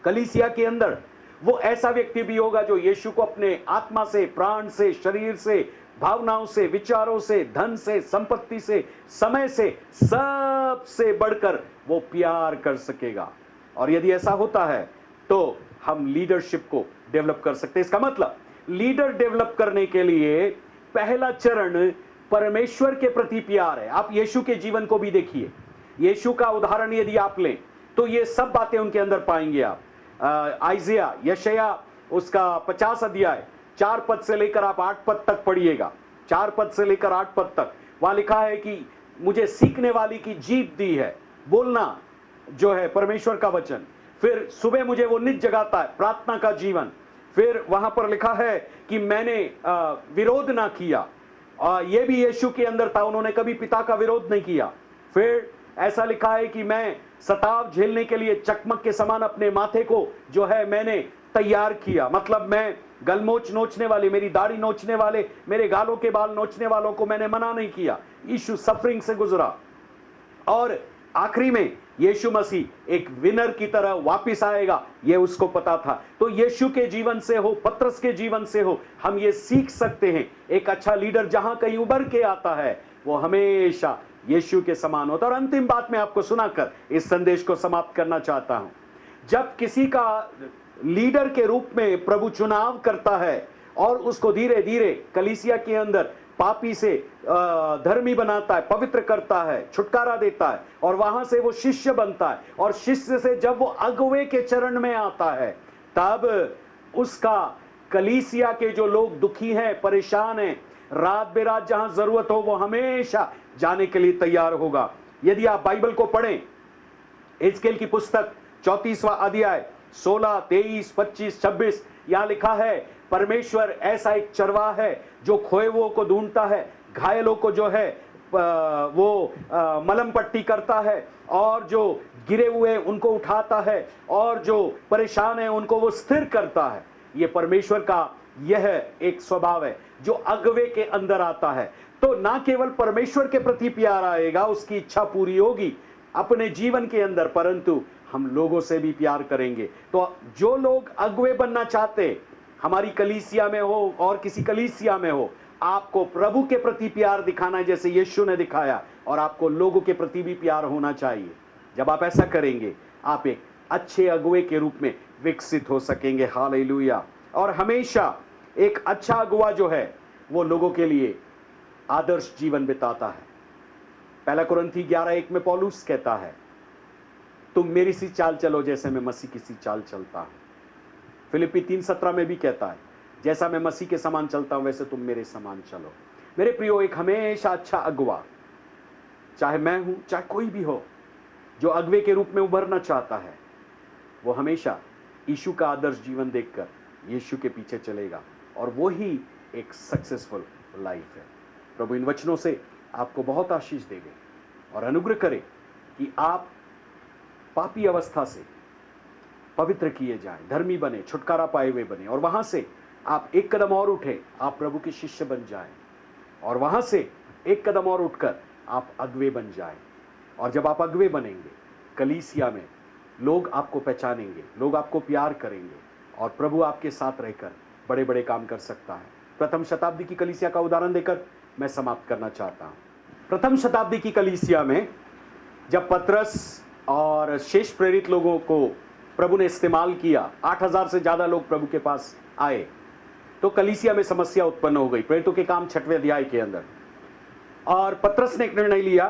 कलीसिया के अंदर, वो ऐसा व्यक्ति भी होगा जो यीशु को अपने आत्मा से, प्राण से, शरीर से, भावनाओं से, विचारों से, धन से, संपत्ति से, समय से, सबसे बढ़कर वो प्यार कर सकेगा। और यदि ऐसा होता है तो हम लीडरशिप को डेवलप कर सकते हैं। इसका मतलब लीडर डेवलप करने के लिए पहला चरण परमेश्वर के प्रति प्यार है। आप यीशु के जीवन को भी देखिए, यीशु का उदाहरण यदि आप लें तो ये सब बातें उनके अंदर पाएंगे आप। आइजिया, यशाया उसका 50 अध्याय 4 पद से लेकर आप 8 पद तक पढ़िएगा। 4 पद से लेकर 8 पद तक वहां लिखा है कि मुझे सीखने वाली की जीभ दी है, बोलना जो है परमेश्वर का वचन। फिर सुबह मुझे वो निज जगाता है, प्रार्थना का जीवन। फिर वहां पर लिखा है कि मैंने विरोध ना किया, ये भी यीशु के अंदर था, उन्होंने कभी पिता का विरोध नहीं किया। फिर ऐसा लिखा है कि मैं सताव झेलने के लिए चकमक के समान अपने माथे को जो है मैंने तैयार किया, मतलब मैं गलमोच नोचने वाले, मेरी दाढ़ी नोचने वाले, मेरे गालों के बाल नोचने वालों को मैंने मना नहीं किया। यीशु सफरिंग से गुजरा, और आखिरी में यीशु मसीह एक विनर की तरह वापस आएगा, यह उसको पता था। तो यीशु के जीवन से हो, पतरस के जीवन से हो, हम ये सीख सकते हैं। एक अच्छा लीडर जहां कहीं उभर के आता है वो हमेशा यीशु के समान होता है। और अंतिम बात मैं आपको सुनाकर इस संदेश को समाप्त करना चाहता हूं। जब किसी का लीडर के रूप में प्रभु चुनाव करता है और उसको धीरे धीरे कलीसिया के अंदर पापी से धर्मी बनाता है, पवित्र करता है, छुटकारा देता है, और वहां से वो शिष्य बनता है, और शिष्य से जब वो अगुवे के चरण में आता है, तब उसका कलीसिया के जो लोग दुखी हैं, परेशान हैं, रात बेरात जहां जरूरत हो वो हमेशा जाने के लिए तैयार होगा। यदि आप बाइबल को पढ़ें, हिजकेल की पुस्तक 34वां अध्याय 16, 23, 25, 26, यहां लिखा है, परमेश्वर ऐसा एक चरवाह है जो खोए हुओं को ढूंढता है, घायलों को जो है वो मलम पट्टी करता है, और जो गिरे हुए उनको उठाता है, और जो परेशान है उनको वो स्थिर करता है। ये परमेश्वर का यह एक स्वभाव है जो अगवे के अंदर आता है। तो ना केवल परमेश्वर के प्रति प्यार आएगा, उसकी इच्छा पूरी होगी अपने जीवन के अंदर, परंतु हम लोगों से भी प्यार करेंगे। तो जो लोग अगुवे बनना चाहते, हमारी कलीसिया में हो और किसी कलीसिया में हो, आपको प्रभु के प्रति प्यार दिखाना है जैसे यीशु ने दिखाया, और आपको लोगों के प्रति भी प्यार होना चाहिए। जब आप ऐसा करेंगे, आप एक अच्छे अगुवे के रूप में विकसित हो सकेंगे। हालेलुया। और हमेशा एक अच्छा अगुवा जो है वो लोगों के लिए आदर्श जीवन बिताता है। पहला कुरिन्थी 11:1 में पौलुस कहता है, तुम मेरी सी चाल चलो जैसे मैं मसीह की सी चाल चलता हूं। फिलिप्पी 3:17 में भी कहता है, जैसा मैं मसीह के समान चलता हूं वैसे तुम मेरे समान चलो। मेरे प्रियो, एक हमेशा अच्छा अगुवा, चाहे मैं हूं चाहे कोई भी हो, जो अगुवे के रूप में उभरना चाहता है, वो हमेशा यीशु का आदर्श जीवन देखकर यीशु के पीछे चलेगा, और वो ही एक सक्सेसफुल लाइफ है। प्रभु इन वचनों से आपको बहुत आशीष देवे और अनुग्रह करे कि आप पापी अवस्था से पवित्र किए जाएं, धर्मी बने, छुटकारा पाए हुए बने, और वहां से आप एक कदम और उठे, आप प्रभु के शिष्य बन जाएं, और वहां से एक कदम और उठकर आप अगुवे बन जाएं। और जब आप अगुवे बनेंगे, कलीसिया में लोग आपको पहचानेंगे, लोग आपको प्यार करेंगे, और प्रभु आपके साथ रहकर बड़े बड़े काम कर सकता है। प्रथम शताब्दी की कलीसिया का उदाहरण देकर मैं समाप्त करना चाहता हूं। प्रथम शताब्दी की कलीसिया में जब पतरस और शेष प्रेरित लोगों को प्रभु ने इस्तेमाल किया, 8000 से ज्यादा लोग प्रभु के पास आए, तो कलीसिया में समस्या उत्पन्न हो गई। प्रेरितों के काम 6वें अध्याय के अंदर, और पतरस ने एक निर्णय लिया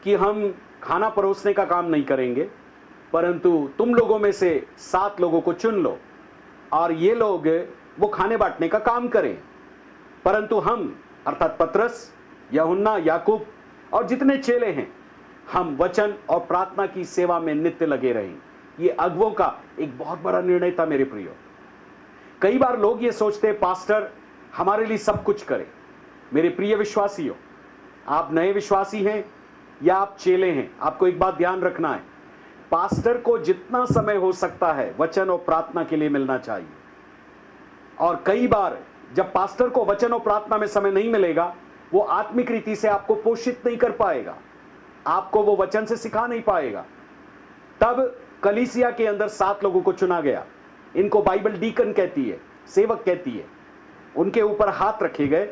कि हम खाना परोसने का काम नहीं करेंगे, परंतु तुम लोगों में से 7 लोगों को चुन लो, और ये लोग वो खाने बांटने का काम करें, परंतु हम, अर्थात पतरस, यूहन्ना, याकूब और जितने चेले हैं, हम वचन और प्रार्थना की सेवा में नित्य लगे रहें। ये अगुवों का एक बहुत बड़ा निर्णय था मेरे प्रियो। कई बार लोग ये सोचते हैं पास्टर हमारे लिए सब कुछ करे। मेरे प्रिय विश्वासियों, आप नए विश्वासी हैं या आप चेले हैं, आपको एक बात ध्यान रखना है, पास्टर को जितना समय हो सकता है वचन और प्रार्थना के लिए मिलना चाहिए। और कई बार जब पास्टर को वचन और प्रार्थना में समय नहीं मिलेगा, वो आत्मिक रीति से आपको पोषित नहीं कर पाएगा, आपको वो वचन से सिखा नहीं पाएगा। तब कलीसिया के अंदर 7 लोगों को चुना गया। इनको बाइबल डीकन कहती है, सेवक कहती है। उनके ऊपर हाथ रखे गए,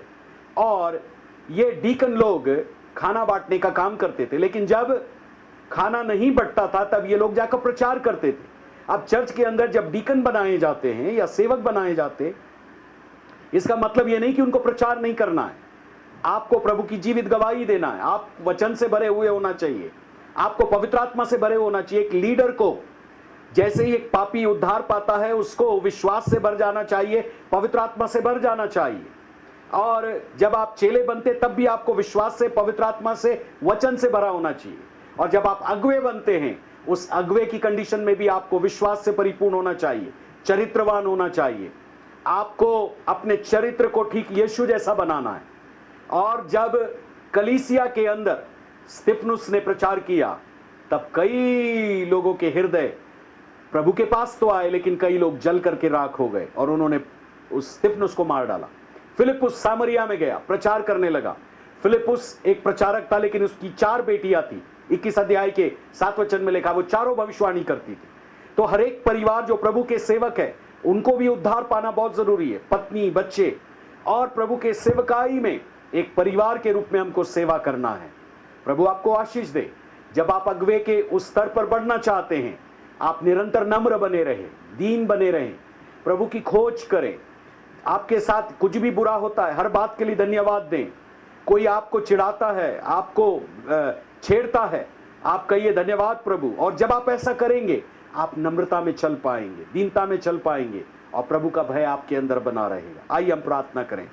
और ये डीकन लोग खाना बांटने का काम करते थे। लेकिन जब खाना नहीं बंटता था, तब ये लोग जाकर प्रचार करते थे। अब चर्च के अंदर जब डीकन बनाए जाते हैं या सेवक बनाए जाते, इसका मतलब यह नहीं कि उनको प्रचार नहीं करना है। आपको प्रभु की जीवित गवाही देना है, आप वचन से भरे हुए होना चाहिए, आपको पवित्र आत्मा से भरे होना चाहिए। एक लीडर को जैसे ही एक पापी उद्धार पाता है, उसको विश्वास से भर जाना चाहिए, पवित्र आत्मा से भर जाना चाहिए। और जब आप चेले बनते, तब भी आपको विश्वास से, पवित्र आत्मा से, वचन से भरा होना चाहिए। और जब आप अगुवे बनते हैं, उस अगुवे की कंडीशन में भी आपको विश्वास से परिपूर्ण होना चाहिए, चरित्रवान होना चाहिए। आपको अपने चरित्र को ठीक यीशु जैसा बनाना है। और जब कलीसिया के अंदर स्तिफनुस ने प्रचार किया, तब कई लोगों के हृदय प्रभु के पास तो आए, लेकिन कई लोग जल करके राख हो गए, और उन्होंने उस स्तिफनुस को मार डाला। फिलिपुस सामरिया में गया, प्रचार करने लगा। फिलिपुस एक प्रचारक था, लेकिन उसकी 4 बेटियां थी। 21 अध्याय के 7 वचन में लिखा, वो चारों भविष्यवाणी करती थी। तो हर एक परिवार जो प्रभु के सेवक है, उनको भी उद्धार पाना बहुत जरूरी है। पत्नी, बच्चे, और प्रभु के सेवकाई में एक परिवार के रूप में हमको सेवा करना है। प्रभु आपको आशीष दे। जब आप अगुवे के उस स्तर पर बढ़ना चाहते हैं, आप निरंतर नम्र बने रहें, दीन बने रहें, प्रभु की खोज करें। आपके साथ कुछ भी बुरा होता है, हर बात के लिए धन्यवाद दें। कोई आपको चिढ़ाता है, आपको छेड़ता है, आप कहिए धन्यवाद प्रभु। और जब आप ऐसा करेंगे, आप नम्रता में चल पाएंगे, दीनता में चल पाएंगे, और प्रभु का भय आपके अंदर बना रहेगा। आइए हम प्रार्थना करें।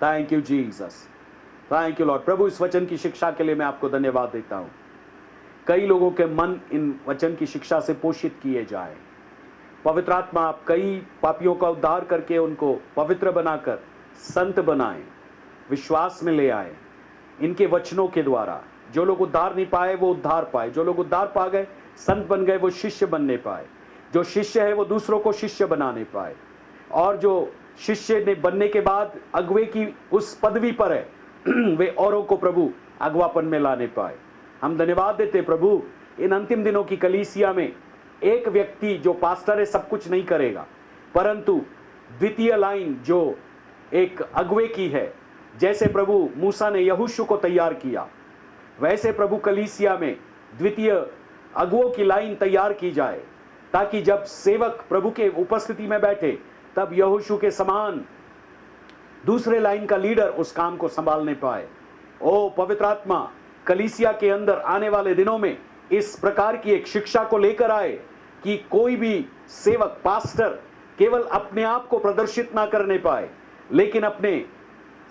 Thank you Jesus, thank you Lord. प्रभु, इस वचन की शिक्षा के लिए मैं आपको धन्यवाद देता हूं। कई लोगों के मन इन वचन की शिक्षा से पोषित किए जाए। पवित्र आत्मा, आप कई पापियों का उद्धार करके उनको पवित्र बनाकर संत बनाएं, विश्वास में ले आए इनके वचनों के द्वारा। जो लोग उद्धार नहीं पाए वो उद्धार पाए, जो लोग उद्धार पा गए, संत बन गए, वो शिष्य बनने पाए। जो शिष्य है वो दूसरों को शिष्य बनाने पाए, और जो शिष्य ने बनने के बाद अगुवे की उस पदवी पर है, वे औरों को प्रभु अगवापन में लाने पाए। हम धन्यवाद देते प्रभु, इन अंतिम दिनों की कलीसिया में एक व्यक्ति जो पास्टर है सब कुछ नहीं करेगा, परंतु द्वितीय लाइन जो एक अगुवे की है, जैसे प्रभु मूसा ने यहोशू को तैयार किया, वैसे प्रभु कलीसिया में द्वितीय अगुवों की लाइन तैयार की जाए, ताकि जब सेवक प्रभु के उपस्थिति में बैठे, तब यहोशू के समान दूसरे लाइन का लीडर उस काम को संभालने पाए। ओ पवित्र आत्मा, कलीसिया के अंदर आने वाले दिनों में इस प्रकार की एक शिक्षा को लेकर आए कि कोई भी सेवक, पास्टर केवल अपने आप को प्रदर्शित ना करने पाए, लेकिन अपने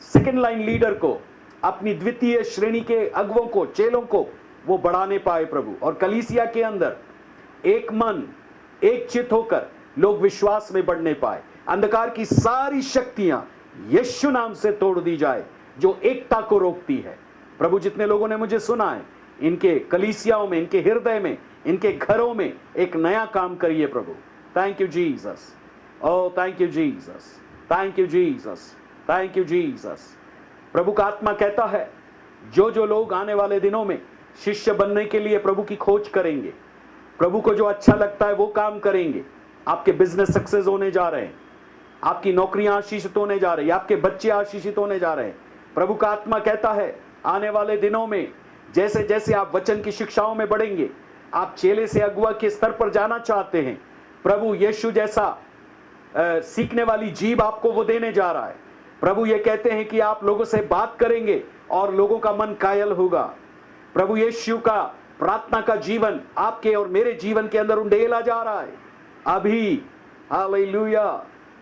सेकेंड लाइन लीडर को, अपनी द्वितीय श्रेणी के अगुवों को, चेलों को वो बढ़ाने पाए प्रभु। और कलीसिया के अंदर एक मन, एक चित होकर लोग विश्वास में बढ़ने पाए। अंधकार की सारी शक्तियां यीशु नाम से तोड़ दी जाए, जो एकता को रोकती है। प्रभु, जितने लोगों ने मुझे सुना है, इनके कलीसियाओं में, इनके हृदय में, इनके घरों में एक नया काम करिए प्रभु। Thank you Jesus, oh thank you Jesus, thank you Jesus, thank you Jesus. प्रभु का आत्मा कहता है, जो जो लोग आने वाले दिनों में शिष्य बनने के लिए प्रभु की खोज करेंगे, प्रभु को जो अच्छा लगता है वो काम करेंगे, आपके बिजनेस सक्सेस होने जा रहे हैं, आपकी नौकरियां आशीषित होने जा रही है, आपके बच्चे आशीषित होने जा रहे हैं। प्रभु का आत्मा कहता है, आने वाले दिनों में जैसे जैसे आप वचन की शिक्षाओं में बढ़ेंगे, आप चेले से अगुवा के स्तर पर जाना चाहते हैं, प्रभु यीशु जैसा सीखने वाली जीभ आपको वो देने जा रहा है। प्रभु ये कहते हैं कि आप लोगों से बात करेंगे और लोगों का मन कायल होगा। प्रभु यीशु का प्रार्थना का जीवन आपके और मेरे जीवन के अंदर उंडेला जा रहा है अभी। Hallelujah,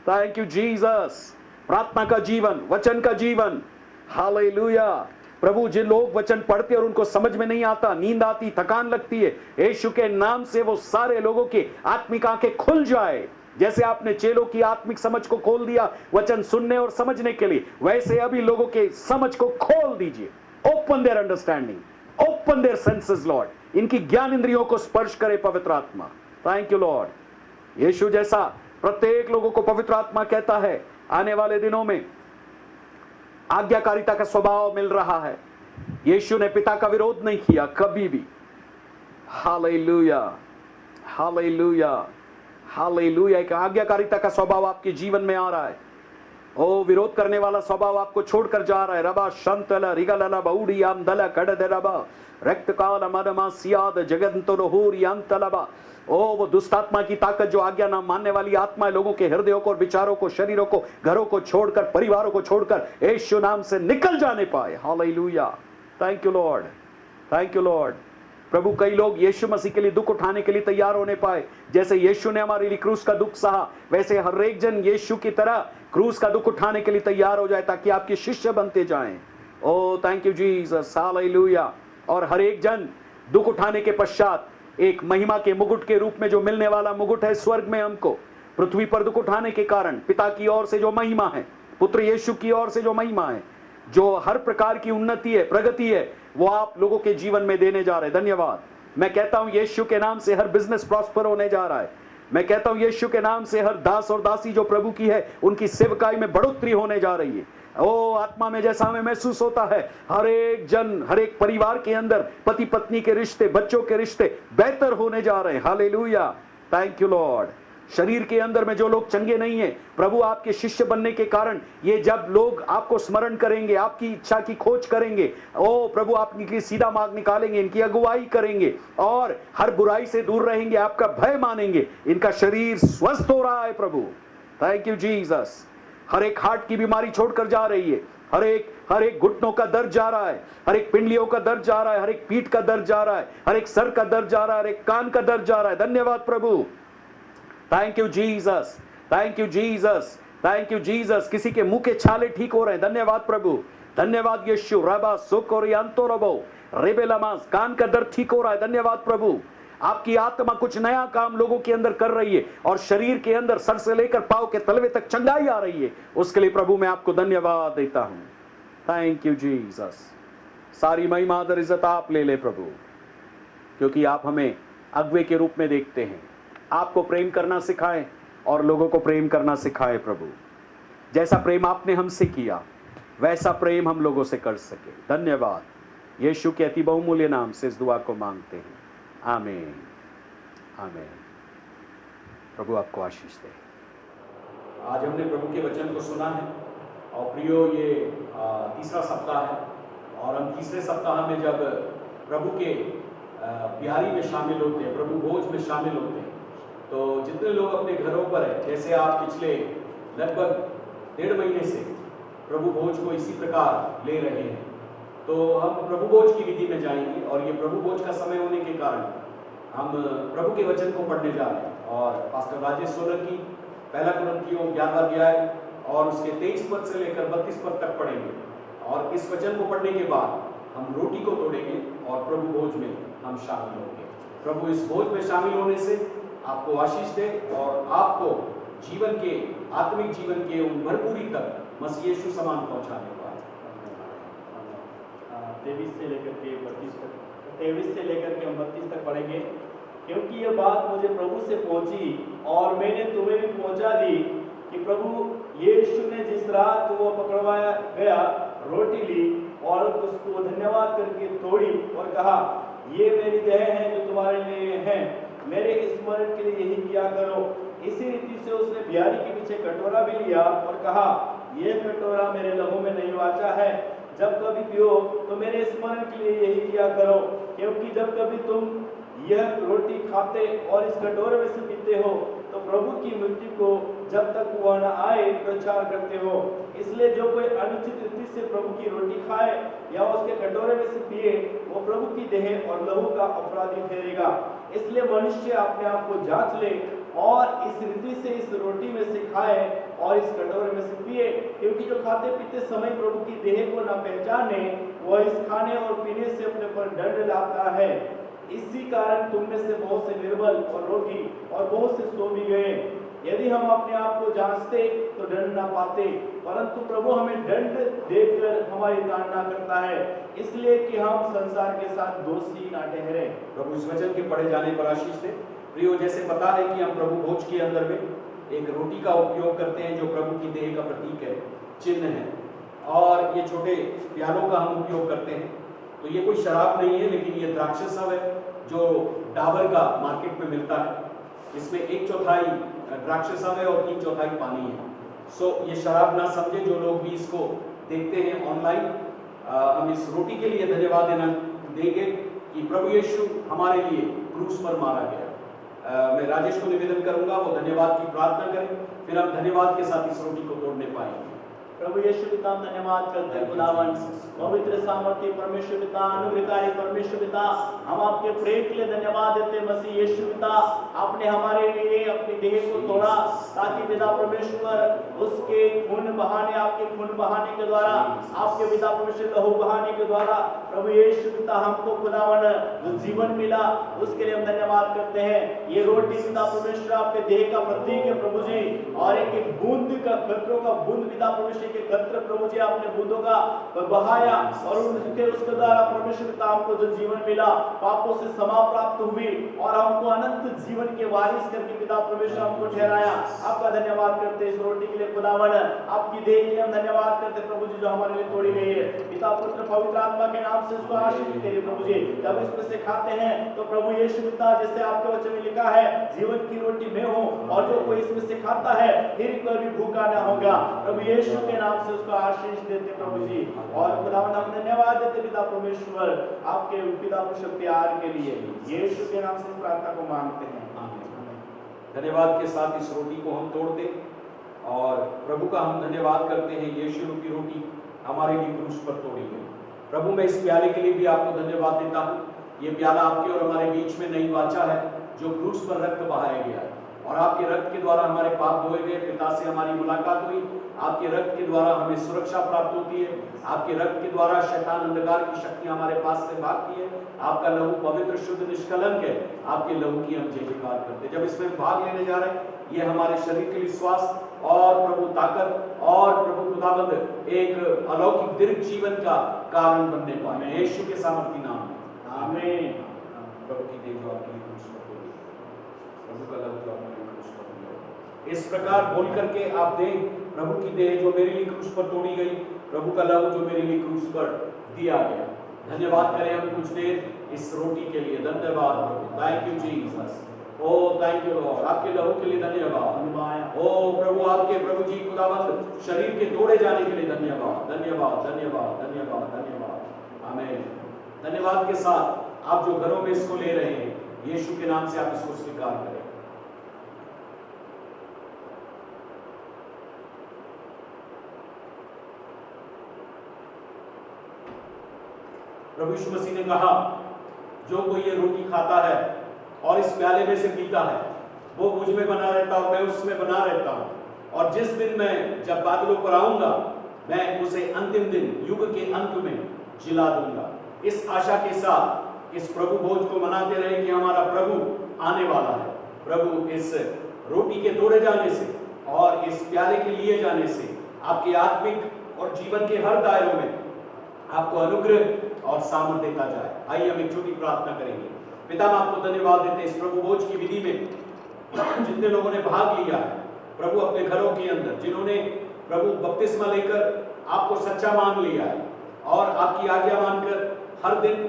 thank you Jesus. प्रार्थना का जीवन, वचन का जीवन, हालेलुया। प्रभु, जिन लोग वचन पढ़ते और उनको समझ में नहीं आता, नींद आती, थकान लगती है, यीशु के नाम से वो सारे लोगों की आत्मिक आंखें खुल जाए। जैसे आपने चेलों की आत्मिक समझ को खोल दिया वचन सुनने और समझने के लिए, वैसे अभी लोगों के समझ को खोल दीजिए। Open their understanding, open there senses Lord. इनकी ज्ञान इंद्रियों को स्पर्श करे पवित्र आत्मा। Thank you Lord. यीशु जैसा प्रत्येक लोगों को पवित्र आत्मा कहता है, आने वाले दिनों में आज्ञाकारिता का स्वभाव मिल रहा है। यीशु ने पिता का विरोध नहीं किया कभी भी। Hallelujah, hallelujah, hallelujah. एक आज्ञाकारिता का स्वभाव आपके जीवन में आ रहा है। ओ, विरोध करने वाला स्वभाव आपको छोड़कर जा रहा है। रबा शंतला रिगलला बौड़ी आंदला कड़दरबा रक्तकाल मदमा सियाद जगंतोरहुरी अंतलबा। ओ, वो दुष्टात्मा की ताकत जो आज्ञा ना मानने वाली आत्मा है, लोगों के हृदयों को और विचारों को, शरीरों को, घरों को छोड़कर, परिवारों को छोड़कर यीशु नाम से निकल जाने पाए। Hallelujah, thank you Lord, thank you Lord. प्रभु, कई लोग यीशु मसीह के लिए दुख उठाने के लिए तैयार होने पाए। जैसे यीशु ने हमारे लिए क्रूस का दुख सहा, वैसे हर एक जन यीशु की तरह क्रूस का दुख उठाने के लिए तैयार हो जाए, ताकि आपके शिष्य बनते जाएं। ओ थैंक यू जीसस, हालेलुया। और हर एक जन दुख उठाने के पश्चात एक महिमा के मुकुट के रूप में, जो मिलने वाला मुकुट है स्वर्ग में हमको, पृथ्वी पर दुख उठाने के कारण पिता की ओर से जो महिमा है, पुत्र यीशु की ओर से जो महिमा है, जो हर प्रकार की उन्नति है, प्रगति है, वो आप लोगों के जीवन में देने जा रहे हैं। धन्यवाद। मैं कहता हूं यीशु के नाम से हर बिजनेस प्रॉस्पर होने जा रहा है। मैं कहता हूं यीशु के नाम से हर दास और दासी जो प्रभु की है, उनकी सेवकाई में बढ़ोतरी होने जा रही है। ओ, आत्मा में जैसा हमें महसूस होता है, हर एक जन, हर एक परिवार के अंदर पति पत्नी के रिश्ते, बच्चों के रिश्ते बेहतर होने जा रहे हैं। हालेलुया, थैंक यू लॉर्ड, शरीर के अंदर में जो लोग चंगे नहीं है, प्रभु आपके शिष्य बनने के कारण ये जब लोग आपको स्मरण करेंगे, आपकी इच्छा की खोज करेंगे, ओ प्रभु आप इनके लिए सीधा मार्ग निकालेंगे, इनकी अगुवाई करेंगे और हर बुराई से दूर रहेंगे, आपका भय मानेंगे, इनका शरीर स्वस्थ हो रहा है प्रभु। Thank you Jesus. हर एक हार्ट की बीमारी छोड़कर जा रही है, हर एक घुटनों का दर्द जा रहा है, हर एक पिंडलियों का दर्द जा रहा है, हर एक पीठ का दर्द जा रहा है, हर एक सर का दर्द जा रहा है, हर एक कान का दर्द जा रहा है। धन्यवाद प्रभु। Thank you Jesus, thank you Jesus, thank you Jesus. किसी के मुंह के छाले ठीक हो रहे हैं, धन्यवाद प्रभु, धन्यवाद यीशु। रबा सुकोरियांतो रबो रेबेलामास, कान का दर्द ठीक हो रहा है, धन्यवाद प्रभु। आपकी आत्मा कुछ नया काम लोगों के अंदर कर रही है और शरीर के अंदर सर से लेकर पांव के तलवे तक चंगाई आ रही है, उसके लिए प्रभु मैं आपको धन्यवाद देता हूं। Thank you Jesus. सारी महिमा आदर इज्जत आप ले ले प्रभु, क्योंकि आप हमें अगुवे के रूप में देखते हैं। आपको प्रेम करना सिखाएं और लोगों को प्रेम करना सिखाएं प्रभु। जैसा प्रेम आपने हमसे किया वैसा प्रेम हम लोगों से कर सके। धन्यवाद। यीशु के अति बहुमूल्य नाम से इस दुआ को मांगते हैं, आमीन, आमीन। प्रभु आपको आशीष दे। आज हमने प्रभु के वचन को सुना है और प्रियो ये तीसरा सप्ताह है और हम तीसरे सप्ताह में जब प्रभु के बिहारी में शामिल होते हैं, प्रभु भोज में शामिल होते हैं, तो जितने लोग अपने घरों पर हैं, जैसे आप पिछले लगभग 1.5 महीने से प्रभु भोज को इसी प्रकार ले रहे हैं, तो हम प्रभु भोज की विधि में जाएंगे और ये प्रभु भोज का समय होने के कारण हम प्रभु के वचन को पढ़ने जा रहे हैं। और पास्टर राजेश सोलंकी पहला कुरिन्थियों 11 अध्याय और उसके 23 पद से लेकर 32 पद तक पढ़ेंगे और इस वचन को पढ़ने के बाद हम रोटी को तोड़ेंगे और प्रभु भोज में हम शामिल होंगे। प्रभु इस भोज में शामिल होने से आपको आशीष दे और आपको जीवन के आत्मिक जीवन के उन भरपूरी तक मसीह यीशु समान पहुंचाने वाला। 23 से लेकर के 32 तक, 23 से लेकर के हम 32 तक पढ़ेंगे। क्योंकि ये बात मुझे प्रभु से पहुंची और मैंने तुम्हें भी पहुंचा दी कि प्रभु यीशु ने जिस रात वो पकड़वाया गया रोटी ली और उसको धन्यवाद करके तोड़ी और कहा, ये मेरी देह है जो तुम्हारे लिए है, मेरे स्मरण के लिए यही किया करो। इसी रीति से उसने बिहारी के पीछे कटोरा भी लिया और कहा, ये कटोरा मेरे लहू में नहीं वाचा है, जब कभी पियो तो मेरे स्मरण के लिए यही किया करो। क्योंकि जब कभी तुम यह रोटी खाते और इस कटोरे में से पीते हो तो प्रभु की मृत्यु को जब तक वह न आए प्रचार करते हो। इसलिए जो कोई अनुचित रीति से प्रभु की रोटी खाए या उसके कटोरे में से पिए, वो प्रभु की देह और लहू का अपराधी ठहरेगा। इसलिए मनुष्य अपने आप को जांच ले और इस रीति से इस रोटी में से खाए और इस कटोरे में से पिए। क्योंकि जो खाते पीते समय प्रभु की देह को न पहचाने, वह इस खाने और पीने से अपने पर दंड लाता है। इसी कारण तुम में से बहुत से निर्बल और रोगी और बहुत से सो भी गए। यदि हम अपने आप को जांचते तो दंड न पाते, परंतु प्रभु हमें दंड देकर हमारी ताड़ना करता है, इसलिए कि हम संसार के साथ दोषी न ठहरे। प्रभु इस वचन के पढ़े जाने पर आशीष दे। प्रियो, जैसे पता है कि हम प्रभु भोज के अंदर में एक रोटी का उपयोग करते हैं जो प्रभु की देह का प्रतीक है, चिन्ह है, और ये छोटे प्यालों का हम उपयोग करते हैं। तो ये कोई शराब नहीं है, लेकिन ये द्राक्षरस है जो डाबर का मार्केट में मिलता है। इसमें 1/4 द्राक्षरस है और 3/4 पानी है। ये शराब ना समझे जो लोग भी इसको देखते हैं ऑनलाइन। हम इस रोटी के लिए धन्यवाद देंगे कि प्रभु यीशु हमारे लिए क्रूस पर मारा गया। मैं राजेश को निवेदन करूंगा वो धन्यवाद की प्रार्थना करें, फिर हम धन्यवाद के साथ इस रोटी को तोड़ने पाएंगे। प्रभु यीशु पिता धन्यवाद करते हैं खुदावन, पवित्र सामर्थ्य परमेश्वर पिता, अनुग्रहकारी परमेश्वर पिता, हम आपके प्रेम के लिए धन्यवाद देते हैं। मसीह यीशु पिता, आपने हमारे लिए अपनी देह को तोड़ा ताकि पिता परमेश्वर उसके खून बहाने, आपके खून बहाने के द्वारा, आपके पिता परमेश्वर लहू बहाने के द्वारा प्रभु यीशु पिता हमको खुदावन जो जीवन मिला, उसके लिए हम धन्यवाद करते हैं। ये रोटी पिता परमेश्वर आपके देह का प्रतीक है प्रभु जी, और एक बूंद का कतरों का बूंद पिता परमेश्वर अभिषेक के कत्र प्रभु जी आपने बूंदों का बहाया और उनके उसके द्वारा परमेश्वर पिता हमको जो जीवन मिला, पापों से क्षमा प्राप्त हुई और हमको अनंत जीवन के वारिस करके पिता परमेश्वर हमको ठहराया। आपका धन्यवाद करते इस रोटी के लिए खुदावन, आपकी देह के लिए हम धन्यवाद करते प्रभु जी जो हमारे लिए तोड़ी गई है। पिता पुत्र पवित्र आत्मा के नाम से उसको आशीष करिए प्रभु जी। जब इसमें से खाते हैं तो प्रभु यीशु पिता जैसे आपके वचन में लिखा है जीवन की रोटी मैं हूँ और जो कोई इसमें से खाता है फिर कभी भूखा ना होगा। प्रभु यीशु के नाम से उसको आशीष देते प्रभु जी। और खुदावन हम धन्यवाद देते पिता परमेश्वर आपके पिता पुत्र प्यार के लिए, यीशु के नाम से प्रार्थना को मांगते हैं, आमीन। धन्यवाद के साथ इस रोटी को हम तोड़ते और प्रभु का हम धन्यवाद करते हैं। यीशु की रोटी हमारे लिए क्रूस पर तोड़ी गई। प्रभु मैं इस प्याले के लिए भी आपको धन्यवाद देता हूँ। ये प्याला आपके और हमारे बीच में नई वाचा है जो क्रूस पर रक्त बहाया गया है और आपके रक्त के द्वारा हमारे पाप धोए गए, पिता से हमारी मुलाकात हुई। आपके रक्त के द्वारा हमें सुरक्षा प्राप्त होती है। आपके रक्त के द्वारा शैतान अंधकार की शक्ति हमारे पास से भागती है। आपका लहू पवित्र शुद्ध निष्कलंक है। आपके लहू की हम जय जयकार करते हैं। जब इसमें भाग लेने जा रहे हैं ये हमारे शरीर के लिए स्वास्थ्य और प्रभु ताकत और प्रभु खुदाबंद एक अलौकिक दीर्घ जीवन का कारण बनने पाए यीशु के सामर्थी नाम में, आमीन। प्रभु की देह जो आपके लिए क्रूस पर तोड़ी, प्रभु का लहू जो आपके लिए क्रूस पर तोड़ा। इस प्रकार बोल करके आप दें प्रभु की देह जो मेरे लिए क्रूस पर तोड़ी गई, प्रभु का लहू जो मेरे लिए क्रूस पर दिया गया। धन्यवाद करें हम कुछ देर इस रोटी के लिए। धन्यवाद प्रभु, thank you Jesus. Oh thank you Lord, आपके लहू के लिए धन्यवाद। ओ प्रभु आपके प्रभु जी खुदावंद शरीर के तोड़े जाने के लिए धन्यवाद, धन्यवाद, धन्यवाद, धन्यवाद, धन्यवाद, आमीन। धन्यवाद के साथ आप जो घरों में इसको ले रहे हैं यीशु के नाम से आप इसको स्वीकार करें। प्रभु यीशु मसीह ने कहा जो कोई ये रोटी खाता है और इस प्याले में से पीता है वो मुझ में बना रहता और मैं उसमें बना रहता हूँ, और जिस दिन मैं जब बादलों पर आऊंगा मैं उसे अंतिम दिन युग के अंत में जिला दूंगा। इस आशा के साथ इस प्रभु भोज को मनाते रहे कि हमारा प्रभु आने वाला है। प्रभु इस रोटी के तोड़े जाने से और इस प्याले के लिए जाने से आपके आत्मिक और जीवन के हर दायरों में आपको अनुग्रह और सामर्थ देता जाए। आइए हम एक छोटी प्रार्थना करेंगे। पिता हम आपको धन्यवाद देते हैं इस प्रभु भोज की विधि में जितने लोगों ने भाग लिया है प्रभु अपने घरों के अंदर, जिन्होंने प्रभु बपतिस्मा लेकर आपको सच्चा मान लिया है और आपकी आज्ञा मानकर हर दिन